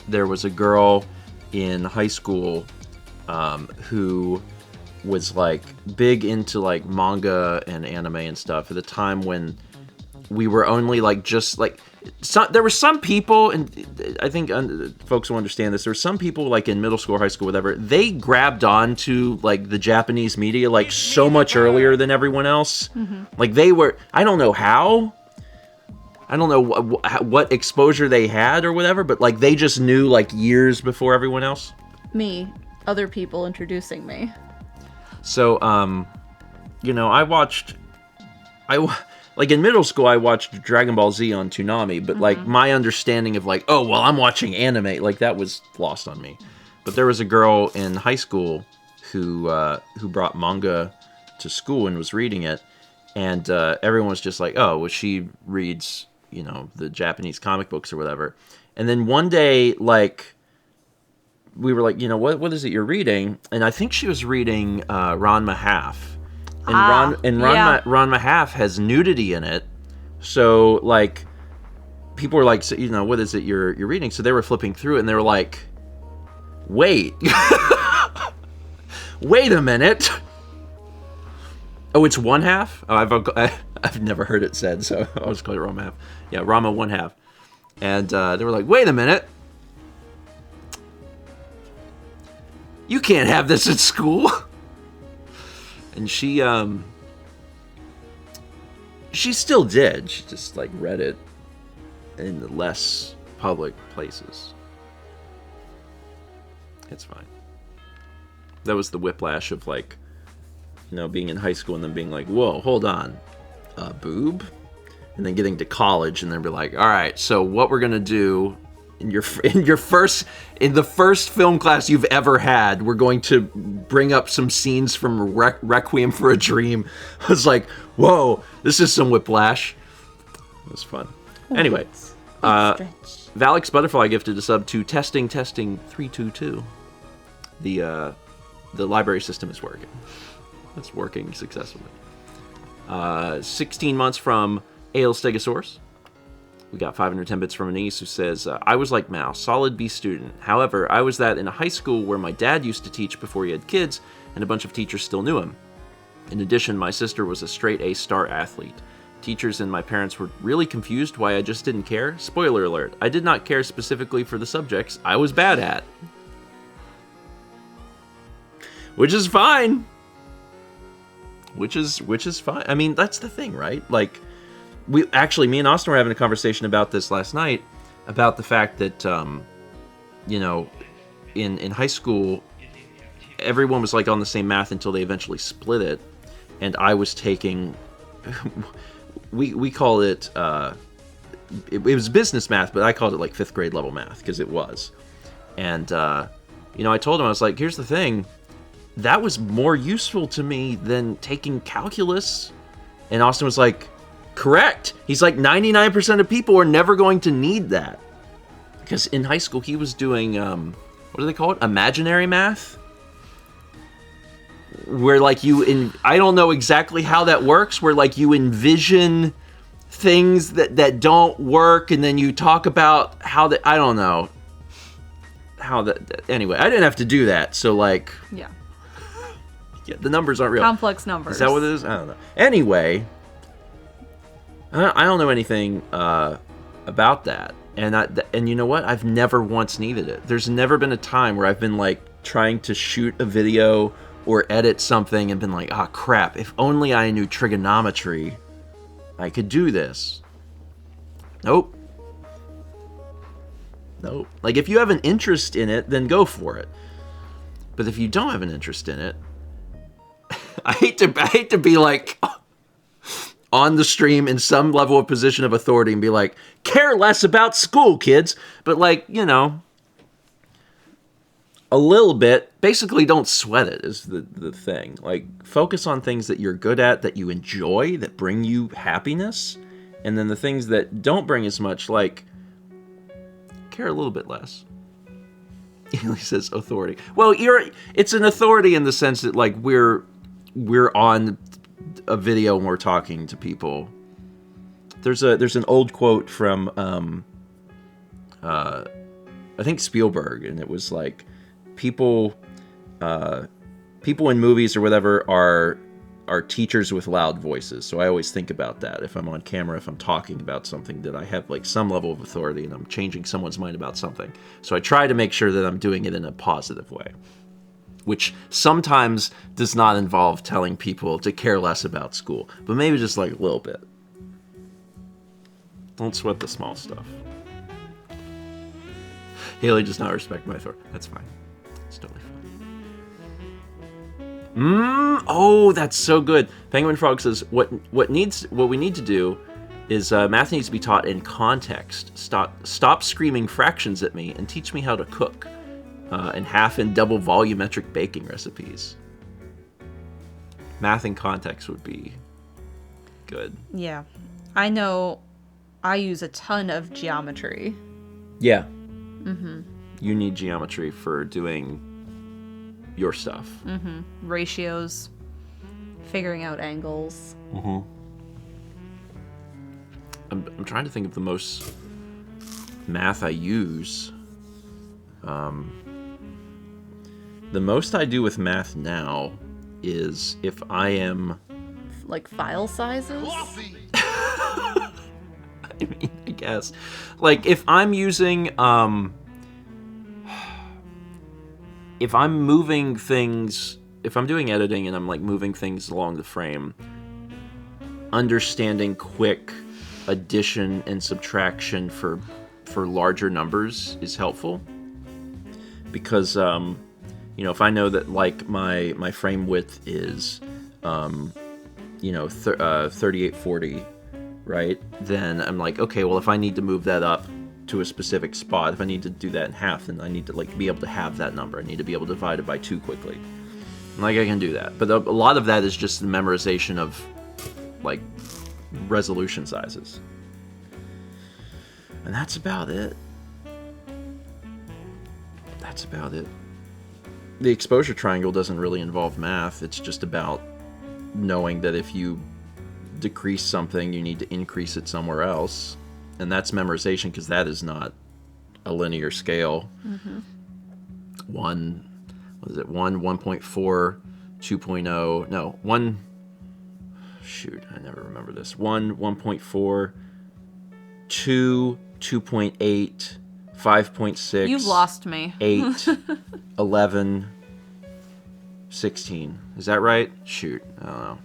Speaker 1: there was a girl in high school who was, like, big into, like, manga and anime and stuff at the time when we were only, like, just, like, there were some people, and I think folks will understand this, there were some people, like, in middle school, high school, whatever, they grabbed on to, like, the Japanese media, like, so much earlier than everyone else. Mm-hmm. Like, they were, I don't know how, I don't know what exposure they had or whatever, but, like, they just knew, like, years before everyone else.
Speaker 2: Me. Other people introducing me.
Speaker 1: So, you know, like, in middle school, I watched Dragon Ball Z on Toonami, but, like, my understanding of, like, oh, well, I'm watching anime, like, that was lost on me. But there was a girl in high school who brought manga to school and was reading it, and everyone was just like, oh, well, she reads, you know, the Japanese comic books or whatever. And then one day, like, we were like, you know, what is it you're reading? And I think she was reading Ranma Half. And Ranma Half has nudity in it, so, like, people were like, so, you know, what is it you're reading? So they were flipping through it, and they were like, wait, wait a minute. Oh, it's 1/2? Oh, I've never heard it said, so I'll just call it Ranma Half. Yeah, Ranma 1/2. And they were like, wait a minute. You can't have this at school. And she still did. She just, like, read it in less public places. It's fine. That was the whiplash of, like, you know, being in high school and then being like, whoa, hold on, boob? And then getting to college and then be like, all right, so what we're gonna do in the first film class you've ever had, we're going to bring up some scenes from Requiem for a Dream. I was like, whoa, this is some whiplash. It was fun. Anyway, Valix Butterfly gifted a sub to testing 322. The library system is working. It's working successfully. 16 months from Ale Stegosaurus. We got 510 bits from Anise, who says, I was like Mao, solid B student. However, I was that in a high school where my dad used to teach before he had kids, and a bunch of teachers still knew him. In addition, my sister was a straight A star athlete. Teachers and my parents were really confused why I just didn't care. Spoiler alert, I did not care specifically for the subjects I was bad at. Which is fine. Which is fine. I mean, that's the thing, right? Like, me and Austin were having a conversation about this last night, about the fact that, you know, in high school, everyone was, like, on the same math until they eventually split it, and I was taking, we call it, it was business math, but I called it, like, 5th grade level math, because it was. And, you know, I told him, I was like, here's the thing, that was more useful to me than taking calculus. And Austin was like, correct. He's like, 99% of people are never going to need that. Because in high school, he was doing, what do they call it? Imaginary math? Where, like, I don't know exactly how that works, where, like, you envision things that don't work, and then you talk about how that, I don't know. How that, anyway, I didn't have to do that, so, like...
Speaker 2: Yeah.
Speaker 1: Yeah, the numbers aren't real.
Speaker 2: Complex numbers.
Speaker 1: Is that what it is? I don't know. Anyway, I don't know anything about that. And you know what? I've never once needed it. There's never been a time where I've been like trying to shoot a video or edit something and been like, ah, crap, if only I knew trigonometry, I could do this. Nope. Like, if you have an interest in it, then go for it. But if you don't have an interest in it, I hate to be like on the stream in some level of position of authority and be like, care less about school, kids. But like, you know, a little bit. Basically, don't sweat it is the thing. Like, focus on things that you're good at, that you enjoy, that bring you happiness. And then the things that don't bring as much, like, care a little bit less. He says authority. Well, it's an authority in the sense that, like, we're on a video and we're talking to people. There's an old quote from I think Spielberg, and it was like, people in movies or whatever are teachers with loud voices. So I always think about that if I'm on camera, if I'm talking about something, that I have like some level of authority and I'm changing someone's mind about something. So I try to make sure that I'm doing it in a positive way, which sometimes does not involve telling people to care less about school, but maybe just like a little bit. Don't sweat the small stuff. Haley does not respect my authority. That's fine. It's totally fine. Oh, that's so good. Penguin Frog says, what we need to do is math needs to be taught in context. Stop screaming fractions at me and teach me how to cook. And half and double volumetric baking recipes. Math in context would be good.
Speaker 2: Yeah. I know I use a ton of geometry.
Speaker 1: Yeah. Mm-hmm. You need geometry for doing your stuff.
Speaker 2: Mm-hmm. Ratios, figuring out angles.
Speaker 1: Mm-hmm. I'm trying to think of the most math I use. The most I do with math now is if I am...
Speaker 2: Like file sizes?
Speaker 1: I mean, I guess. Like, if I'm using... if I'm moving things... If I'm doing editing and I'm, like, moving things along the frame, understanding quick addition and subtraction for larger numbers is helpful. Because... you know, if I know that, like, my frame width is, 3840, right? Then I'm like, okay, well, if I need to move that up to a specific spot, if I need to do that in half, then I need to, like, be able to have that number. I need to be able to divide it by 2 quickly. And, like, I can do that. But a lot of that is just the memorization of, like, resolution sizes. And that's about it. That's about it. The exposure triangle doesn't really involve math. It's just about knowing that if you decrease something, you need to increase it somewhere else. And that's memorization, because that is not a linear scale. Mm-hmm. 1.4, 2.0, no, 1, shoot, I never remember this. 1.4, 2, 2.8, 5.6.
Speaker 2: You've lost me.
Speaker 1: 8, 11, 16. Is that right? Shoot, I don't know.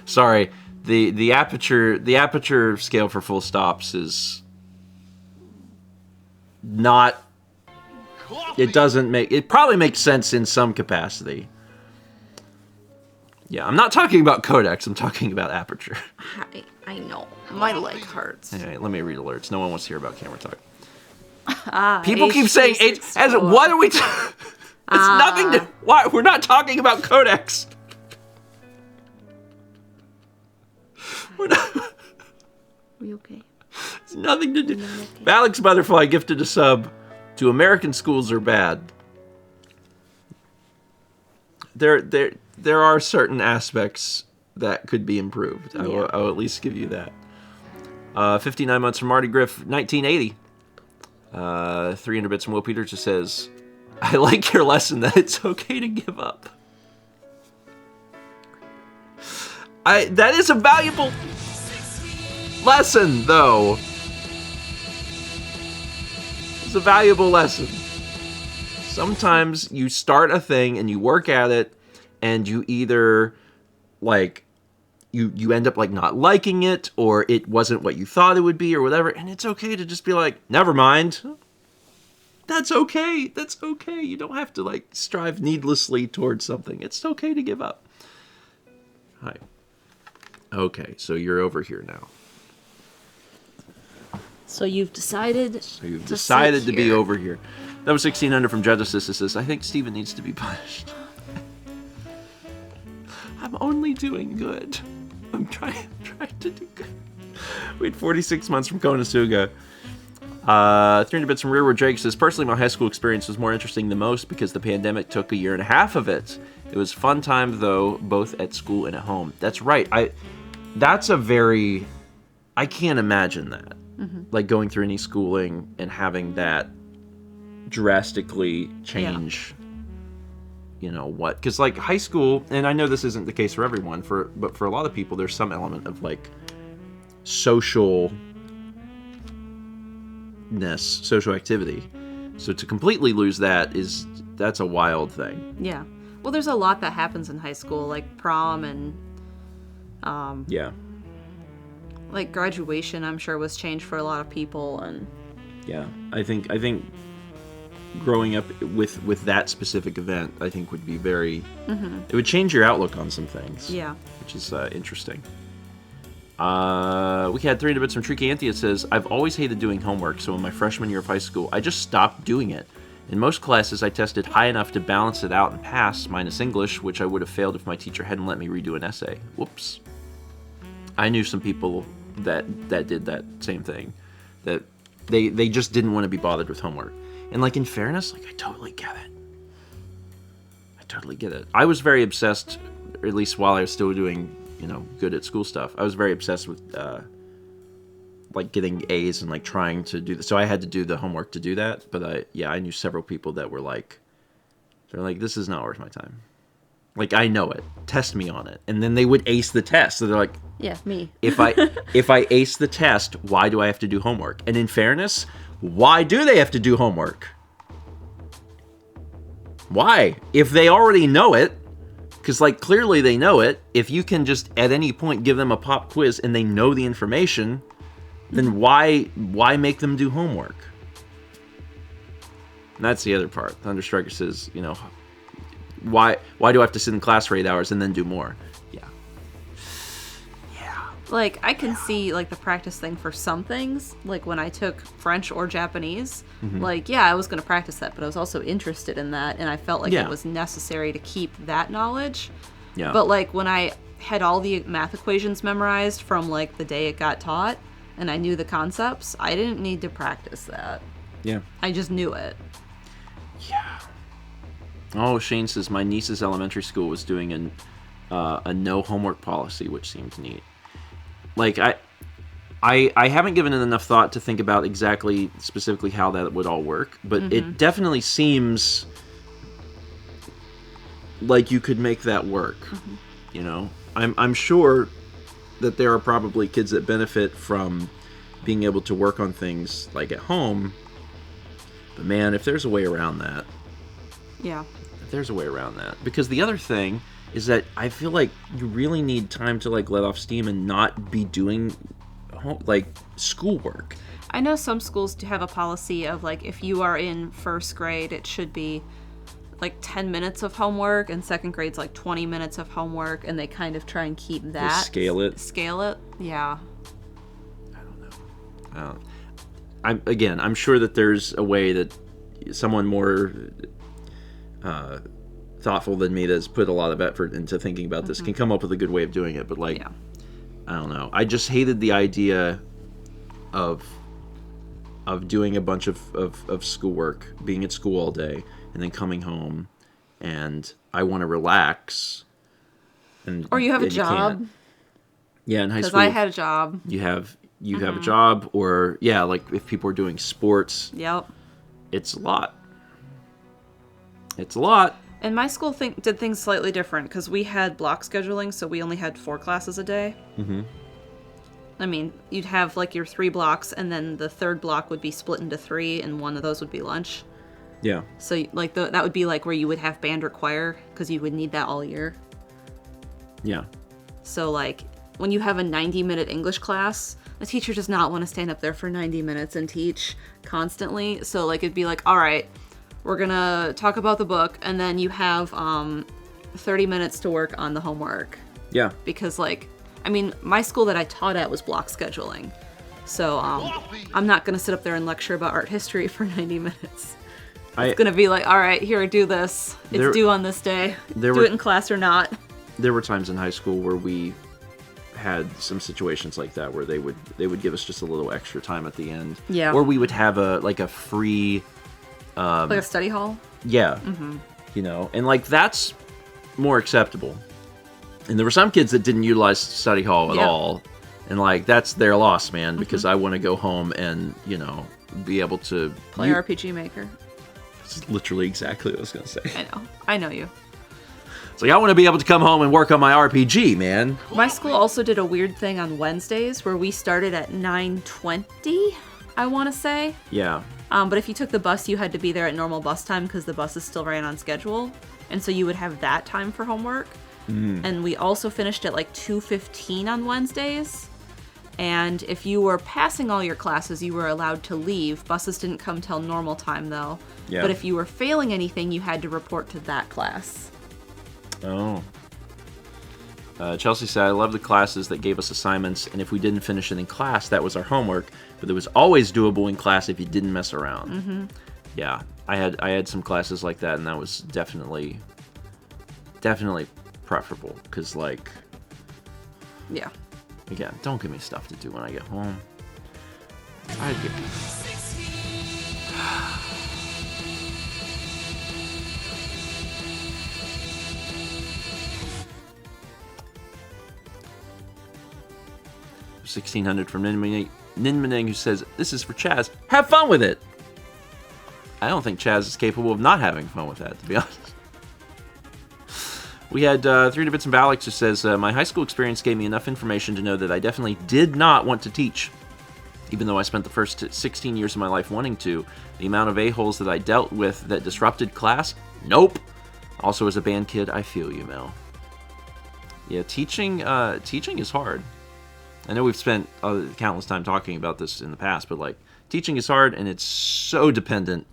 Speaker 1: Sorry, the aperture scale for full stops is not. It doesn't make. It probably makes sense in some capacity. Yeah, I'm not talking about codecs. I'm talking about aperture.
Speaker 2: I know. My leg hurts.
Speaker 1: Anyway, let me read alerts. No one wants to hear about camera talk.
Speaker 2: People
Speaker 1: keep saying H. As what are we? It's nothing to. Why we're not talking about codecs. We're not.
Speaker 2: Are we okay?
Speaker 1: It's nothing to do. Okay. Alex Butterfly gifted a sub to American Schools Are Bad. There are certain aspects that could be improved. Yeah. I will at least give you that. 59 months from Marty Griff, 1980. 300 bits from Will Peters just says, I like your lesson that it's okay to give up. That is a valuable... lesson, though. It's a valuable lesson. Sometimes you start a thing and you work at it, and you either, like, you end up, like, not liking it, or it wasn't what you thought it would be, or whatever, and it's okay to just be like, never mind. That's okay. That's okay. You don't have to, like, strive needlessly towards something. It's okay to give up. Hi. Okay, so you're over here now.
Speaker 2: So you've decided
Speaker 1: to be over here. That was 1600 from Genesis. It says, I think Stephen needs to be punished. I'm only doing good. I'm trying to do good. Wait, 46 months from Konosuga. 300 bits from Rearward Drake says, personally, my high school experience was more interesting than most because the pandemic took 1.5 years of it. It was fun time, though, both at school and at home. That's right. I can't imagine that. Mm-hmm. Like, going through any schooling and having that drastically change, you know, what. Because, like, high school, and I know this isn't the case for everyone, but for a lot of people, there's some element of, like, social activity. So to completely lose that's a wild thing.
Speaker 2: Yeah. Well, there's a lot that happens in high school, like prom and like graduation, I'm sure was changed for a lot of people. And
Speaker 1: yeah, I think growing up with that specific event, I think would be very it would change your outlook on some things.
Speaker 2: Yeah.
Speaker 1: Which is interesting. We had 300 bits from Tricky Anthea. It says, I've always hated doing homework, so in my freshman year of high school, I just stopped doing it. In most classes, I tested high enough to balance it out and pass, minus English, which I would have failed if my teacher hadn't let me redo an essay. Whoops. I knew some people that did that same thing. That they just didn't want to be bothered with homework. And, like, in fairness, like, I totally get it. I was very obsessed, or at least while I was still doing, you know, good at school stuff. I was very obsessed with, like, getting A's and, like, trying to do so I had to do the homework to do that. But I knew several people that were like, this is not worth my time. Like, I know it. Test me on it. And then they would ace the test. So they're like,
Speaker 2: yeah, me.
Speaker 1: if I ace the test, why do I have to do homework? And in fairness, why do they have to do homework? Why? If they already know it, because, like, clearly they know it. If you can just at any point give them a pop quiz and they know the information, then why make them do homework? And that's the other part. Thunderstriker says, you know, why do I have to sit in class for 8 hours and then do more? Yeah.
Speaker 2: Like, I can see, like, the practice thing for some things. Like, when I took French or Japanese, like, yeah, I was going to practice that, but I was also interested in that, and I felt like it was necessary to keep that knowledge. Yeah. But, like, when I had all the math equations memorized from, like, the day it got taught, and I knew the concepts, I didn't need to practice that. Yeah. I just knew it.
Speaker 1: Yeah. Oh, Shane says, my niece's elementary school was doing a no homework policy, which seemed neat. Like, I haven't given it enough thought to think about specifically how that would all work, but it definitely seems like you could make that work. You know, I'm sure that there are probably kids that benefit from being able to work on things like at home, but man, if there's a way around that.
Speaker 2: Yeah.
Speaker 1: If there's a way around that. Because the other thing is that I feel like you really need time to, like, let off steam and not be doing, like, schoolwork.
Speaker 2: I know some schools do have a policy of, like, if you are in first grade, it should be, like, 10 minutes of homework, and second grade's, like, 20 minutes of homework, and they kind of try and keep that.
Speaker 1: They scale it?
Speaker 2: Scale it, yeah.
Speaker 1: I don't know. I'm sure that there's a way that someone more thoughtful than me that's put a lot of effort into thinking about this can come up with a good way of doing it, but, like, I don't know. I just hated the idea of doing a bunch of schoolwork, being at school all day, and then coming home, and I want to relax.
Speaker 2: Or you have a job.
Speaker 1: Yeah, in high school.
Speaker 2: Because I had a job.
Speaker 1: You have a job, or, like, if people are doing sports.
Speaker 2: Yep.
Speaker 1: It's a lot. It's a lot.
Speaker 2: And my school did things slightly different, because we had block scheduling, so we only had 4 classes a day. I mean, you'd have like your 3 blocks, and then the third block would be split into 3, and one of those would be lunch.
Speaker 1: Yeah.
Speaker 2: So like that would be like where you would have band or choir, because you would need that all year.
Speaker 1: Yeah.
Speaker 2: So like when you have a 90-minute English class, the teacher does not want to stand up there for 90 minutes and teach constantly. So like it'd be like, all right, we're gonna talk about the book, and then you have 30 minutes to work on the homework.
Speaker 1: Yeah.
Speaker 2: Because like, I mean, my school that I taught at was block scheduling. So I'm not gonna sit up there and lecture about art history for 90 minutes. It's gonna be like, all right, here, do this. It's due on this day. Do it in class or not.
Speaker 1: There were times in high school where we had some situations like that where they would give us just a little extra time at the end.
Speaker 2: Yeah.
Speaker 1: Or we would have a free
Speaker 2: like a study hall?
Speaker 1: Yeah. Mm-hmm. You know, and like that's more acceptable. And there were some kids that didn't utilize study hall at all. And like that's their loss, man, because I want to go home and, you know, be able to
Speaker 2: play RPG Maker.
Speaker 1: It's literally exactly what I was going to say.
Speaker 2: I know you.
Speaker 1: It's like I want to be able to come home and work on my RPG, man.
Speaker 2: My school also did a weird thing on Wednesdays where we started at 9:20, I want to say.
Speaker 1: Yeah.
Speaker 2: But if you took the bus, you had to be there at normal bus time because the buses still ran on schedule. And so you would have that time for homework. And we also finished at like 2:15 on Wednesdays. And if you were passing all your classes, you were allowed to leave. Buses didn't come till normal time, though.
Speaker 1: Yeah.
Speaker 2: But if you were failing anything, you had to report to that class.
Speaker 1: Oh. Chelsea said, I love the classes that gave us assignments, and if we didn't finish it in class, that was our homework. But it was always doable in class if you didn't mess around. Mm-hmm. Yeah, I had some classes like that, and that was definitely preferable. Because, like...
Speaker 2: Yeah.
Speaker 1: Again, don't give me stuff to do when I get home. I'd give you... 1600 from Ninmaning, who says, this is for Chaz. Have fun with it! I don't think Chaz is capable of not having fun with that, to be honest. We had 3 Bits and Balix, who says, my high school experience gave me enough information to know that I definitely did not want to teach. Even though I spent the first 16 years of my life wanting to, the amount of a-holes that I dealt with that disrupted class, nope. Also, as a band kid, I feel you, Mel. Yeah, teaching is hard. I know we've spent countless time talking about this in the past, but like teaching is hard, and it's so dependent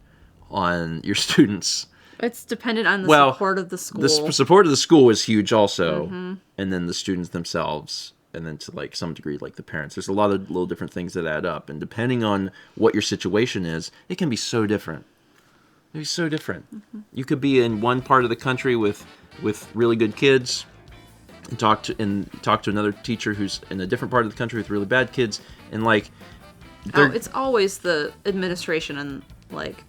Speaker 1: on your students.
Speaker 2: It's dependent on the support of the school.
Speaker 1: The support of the school is huge also, and then the students themselves, and then to like some degree like the parents. There's a lot of little different things that add up, and depending on what your situation is, it can be so different. It can be so different. You could be in one part of the country with really good kids, and talk to another teacher who's in a different part of the country with really bad kids, and like
Speaker 2: it's always the administration and like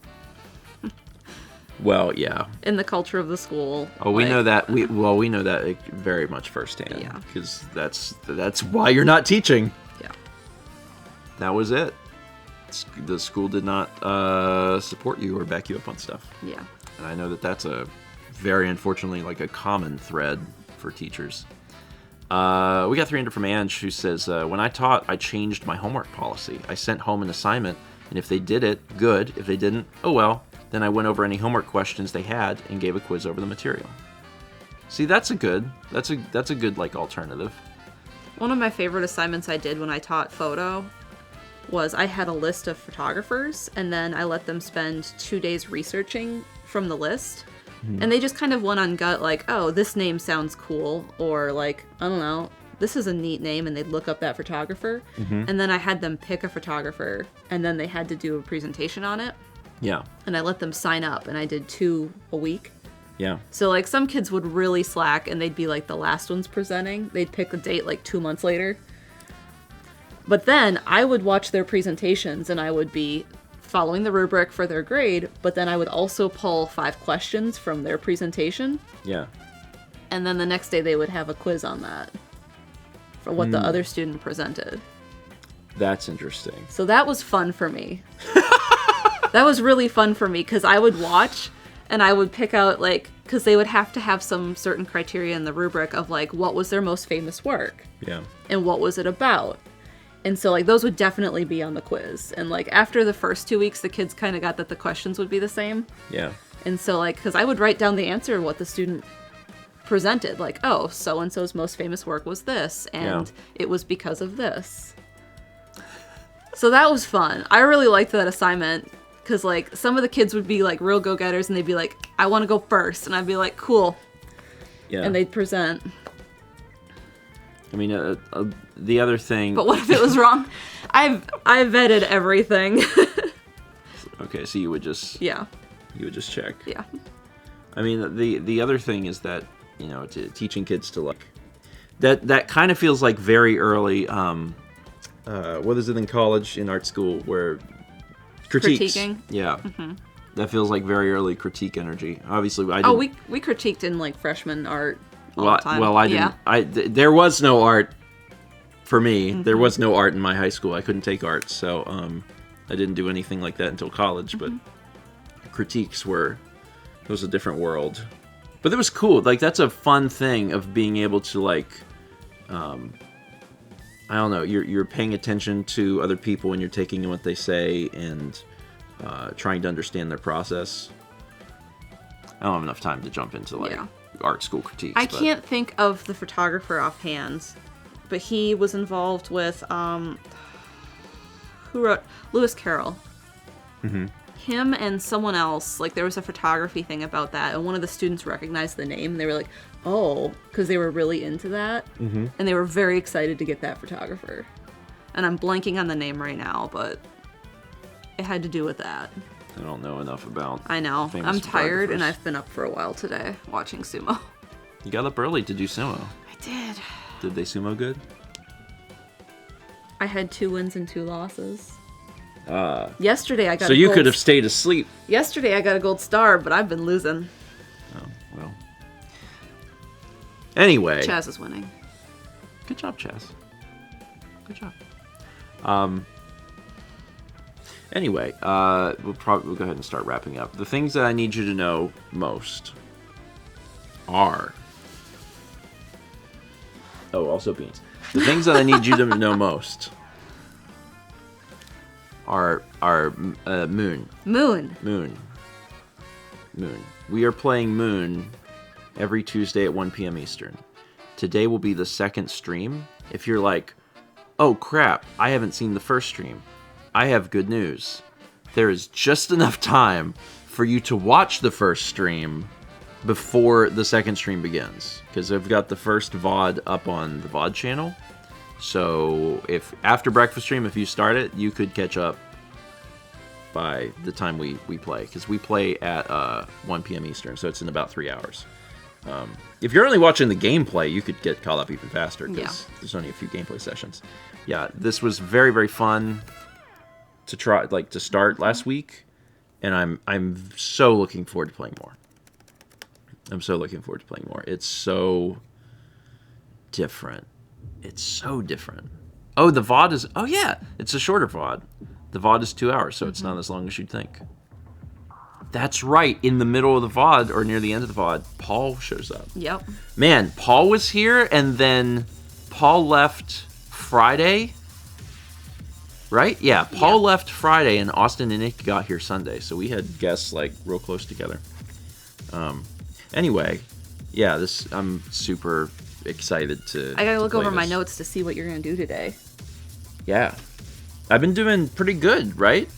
Speaker 1: well, yeah,
Speaker 2: in the culture of the school.
Speaker 1: Oh, we know that. We know that very much firsthand. Yeah, because that's why you're not teaching.
Speaker 2: Yeah,
Speaker 1: that was it. The school did not support you or back you up on stuff.
Speaker 2: Yeah,
Speaker 1: and I know that that's a very unfortunately like a common thread for teachers. We got 300 from Ange, who says, when I taught, I changed my homework policy. I sent home an assignment, and if they did it, good. If they didn't, oh well. Then I went over any homework questions they had and gave a quiz over the material. See, that's a good like alternative.
Speaker 2: One of my favorite assignments I did when I taught photo was I had a list of photographers, and then I let them spend 2 days researching from the list. And they just kind of went on gut like, oh, this name sounds cool, or like, I don't know, this is a neat name, and they'd look up that photographer. And then I had them pick a photographer, and then they had to do a presentation on it.
Speaker 1: Yeah.
Speaker 2: And I let them sign up, and I did 2 a week.
Speaker 1: Yeah.
Speaker 2: So like some kids would really slack, and they'd be like the last ones presenting. They'd pick a date like 2 months later. But then I would watch their presentations, and I would be following the rubric for their grade, but then I would also pull 5 questions from their presentation.
Speaker 1: Yeah.
Speaker 2: And then the next day they would have a quiz on that for what the other student presented.
Speaker 1: That's interesting.
Speaker 2: So that was fun for me. That was really fun for me, because I would watch and I would pick out, like, because they would have to have some certain criteria in the rubric of, like, what was their most famous work?
Speaker 1: Yeah.
Speaker 2: And what was it about? And so, like, those would definitely be on the quiz. And, like, after the first 2 weeks, the kids kind of got that the questions would be the same.
Speaker 1: Yeah.
Speaker 2: And so, like, because I would write down the answer of what the student presented. Like, oh, so-and-so's most famous work was this, and it was because of this. So that was fun. I really liked that assignment, because, like, some of the kids would be, like, real go-getters, and they'd be like, I want to go first. And I'd be like, cool.
Speaker 1: Yeah.
Speaker 2: And they'd present.
Speaker 1: I mean, the other thing...
Speaker 2: But what if it was wrong? I vetted everything.
Speaker 1: Okay, so you would just...
Speaker 2: Yeah.
Speaker 1: You would just check.
Speaker 2: Yeah.
Speaker 1: I mean, the other thing is that, you know, teaching kids to, like... That kind of feels like very early... what is it in college, in art school, where... Critiques.
Speaker 2: Critiquing?
Speaker 1: Yeah. Mm-hmm. That feels like very early critique energy. Obviously, I didn't...
Speaker 2: Oh, we critiqued in, like, freshman art all the time.
Speaker 1: Well, I didn't...
Speaker 2: Yeah.
Speaker 1: There was no art for me.
Speaker 2: Mm-hmm.
Speaker 1: There was no art in my high school. I couldn't take art, so I didn't do anything like that until college, but critiques were... It was a different world. But it was cool. Like, that's a fun thing of being able to, like... I don't know, you're paying attention to other people and you're taking in what they say and trying to understand their process. I don't have enough time to jump into, like, art school critiques.
Speaker 2: I can't think of the photographer offhand, but he was involved with, who wrote? Lewis Carroll. Mm-hmm. Him and someone else, like, there was a photography thing about that, and one of the students recognized the name, and they were like, oh, because they were really into that, and they were very excited to get that photographer. And I'm blanking on the name right now, but it had to do with that.
Speaker 1: I don't know enough about...
Speaker 2: I know.
Speaker 1: famous
Speaker 2: I'm tired, and
Speaker 1: photographers.
Speaker 2: I've been up for a while today, watching sumo.
Speaker 1: You got up early to do sumo.
Speaker 2: I did.
Speaker 1: Did they sumo good?
Speaker 2: I had 2 wins and 2 losses. Yesterday I got
Speaker 1: So
Speaker 2: a
Speaker 1: you
Speaker 2: gold
Speaker 1: could have stayed asleep.
Speaker 2: Yesterday I got a gold star, but I've been losing.
Speaker 1: Oh, well. Anyway.
Speaker 2: Chaz is winning.
Speaker 1: Good job, Chaz. Good job. Anyway, we'll go ahead and start wrapping up. The things that I need you to know most are... Oh, also beans. The things that I need you to know most are Moon.
Speaker 2: Moon.
Speaker 1: We are playing Moon every Tuesday at 1 p.m. Eastern. Today will be the second stream. If you're like, oh crap, I haven't seen the first stream, I have good news. There is just enough time for you to watch the first stream before the second stream begins. Because I've got the first VOD up on the VOD channel. So if after breakfast stream, if you start it, you could catch up by the time we play. Because we play at 1 p.m. Eastern, so it's in about 3 hours. If you're only watching the gameplay, you could get caught up even faster because there's only a few gameplay sessions. Yeah, this was very, very fun to try, like, to start last week, and I'm so looking forward to playing more. It's so different. Oh, the VOD is... Oh, yeah. It's a shorter VOD. The VOD is 2 hours, so it's not as long as you'd think. That's right. In the middle of the VOD, or near the end of the VOD, Paul shows up.
Speaker 2: Yep.
Speaker 1: Man, Paul was here, and then Paul left Friday. Right? Yeah, Paul left Friday, and Austin and Nick got here Sunday, so we had guests, like, real close together. Anyway, yeah, I'm super excited to...
Speaker 2: I gotta look over my
Speaker 1: this.
Speaker 2: notes to see what you're gonna do today.
Speaker 1: Yeah. I've been doing pretty good, right?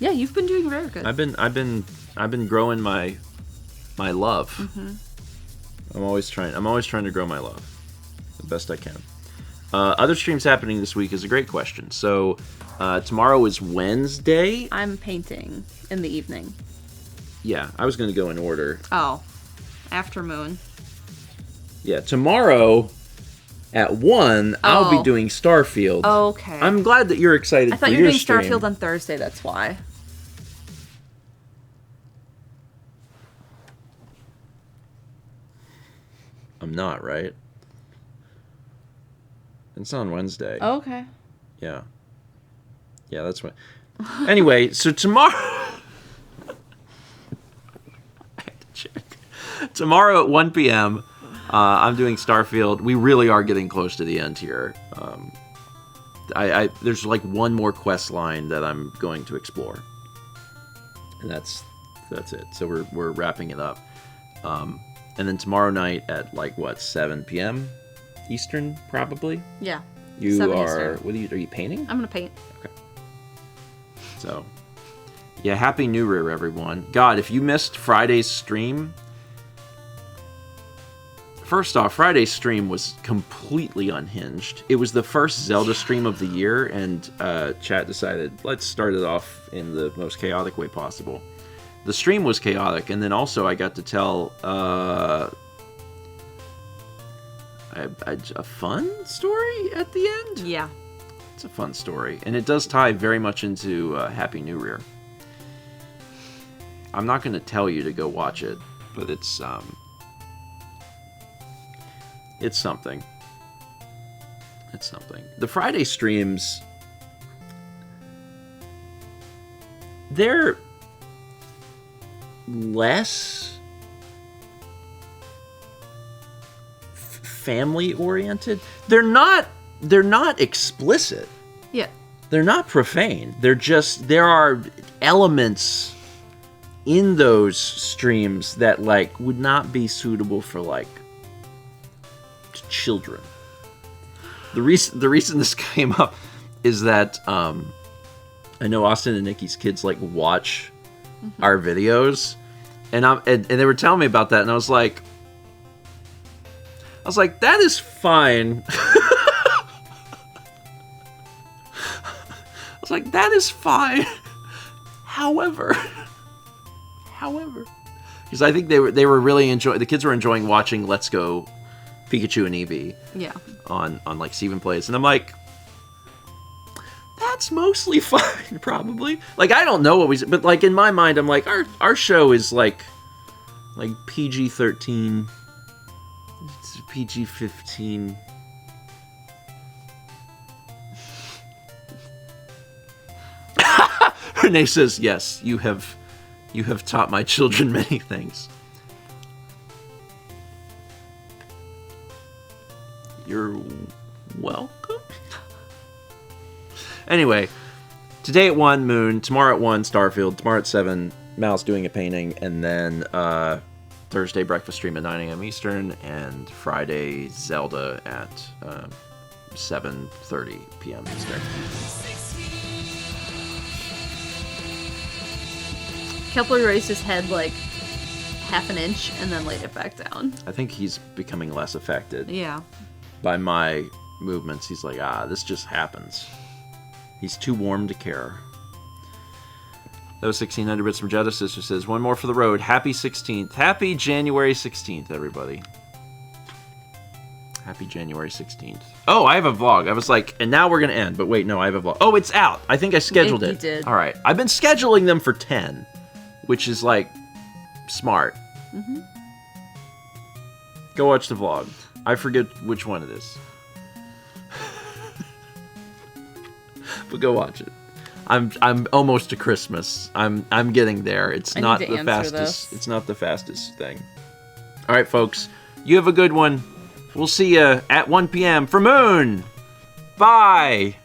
Speaker 2: Yeah, you've been doing very good.
Speaker 1: I've been growing my love.
Speaker 2: Mm-hmm.
Speaker 1: I'm always trying to grow my love the best I can. Other streams happening this week is a great question. So tomorrow is Wednesday.
Speaker 2: I'm painting in the evening.
Speaker 1: Yeah, I was going to go in order.
Speaker 2: Oh, after Moon.
Speaker 1: Yeah, tomorrow at 1, I'll be doing Starfield.
Speaker 2: Okay.
Speaker 1: I'm glad that you're excited.
Speaker 2: I thought you were doing Starfield on Thursday. That's why.
Speaker 1: I'm not, right? It's on Wednesday.
Speaker 2: Okay.
Speaker 1: Yeah. Yeah, that's what. Anyway, so tomorrow. I have to check. Tomorrow at 1 p.m., I'm doing Starfield. We really are getting close to the end here. there's like one more quest line that I'm going to explore, and that's it. So we're wrapping it up, and then tomorrow night at like what 7 p.m. Eastern probably.
Speaker 2: Yeah.
Speaker 1: You
Speaker 2: 7
Speaker 1: are.
Speaker 2: Eastern.
Speaker 1: What are you painting?
Speaker 2: I'm gonna paint.
Speaker 1: Okay. So, yeah, Happy New Year, everyone. God, if you missed Friday's stream, first off, Friday's stream was completely unhinged. It was the first Zelda stream of the year, and chat decided, let's start it off in the most chaotic way possible. The stream was chaotic, and then also I got to tell a fun story at the end?
Speaker 2: Yeah.
Speaker 1: It's a fun story, and it does tie very much into Happy New Year. I'm not going to tell you to go watch it, but it's something. It's something. The Friday streams, they're less family oriented. They're not explicit.
Speaker 2: Yeah.
Speaker 1: They're not profane. There are elements in those streams that like would not be suitable for like children. The reason this came up is that I know Austin and Nikki's kids like watch our videos, and they were telling me about that, and I was like, that is fine. I was like, that is fine. However, because I think they were really enjoying. The kids were enjoying watching Let's Go Pikachu and Eevee.
Speaker 2: Yeah.
Speaker 1: On like Steven Plays, and I'm like, that's mostly fine, probably. Like I don't know what but like in my mind, I'm like, our show is like PG-13. It's PG-15. Renee says, yes, you have taught my children many things. You're welcome. Anyway, today at 1, Moon. Tomorrow at 1, Starfield. Tomorrow at 7, Mal's doing a painting. And then Thursday, breakfast stream at 9 a.m. Eastern. And Friday, Zelda at 7:30 p.m. Eastern.
Speaker 2: Kepler raised his head like half an inch and then laid it back down.
Speaker 1: I think he's becoming less affected.
Speaker 2: Yeah.
Speaker 1: By my movements. He's like, this just happens. He's too warm to care. That was 1600 bits from Jetta Sister says, one more for the road. Happy 16th. Happy January 16th, everybody. Happy January 16th. Oh, I have a vlog. I was like, and now we're going to end. But wait, no, I have a vlog. Oh, it's out. I think I scheduled it.
Speaker 2: You did.
Speaker 1: All right. I've been scheduling them for 10, which is like smart. Mm-hmm. Go watch the vlog. I forget which one it is. But go watch it. I'm almost to Christmas. I'm getting there. It's not the fastest. It's not the fastest thing. All right, folks. You have a good one. We'll see you at 1 p.m. for Moon. Bye.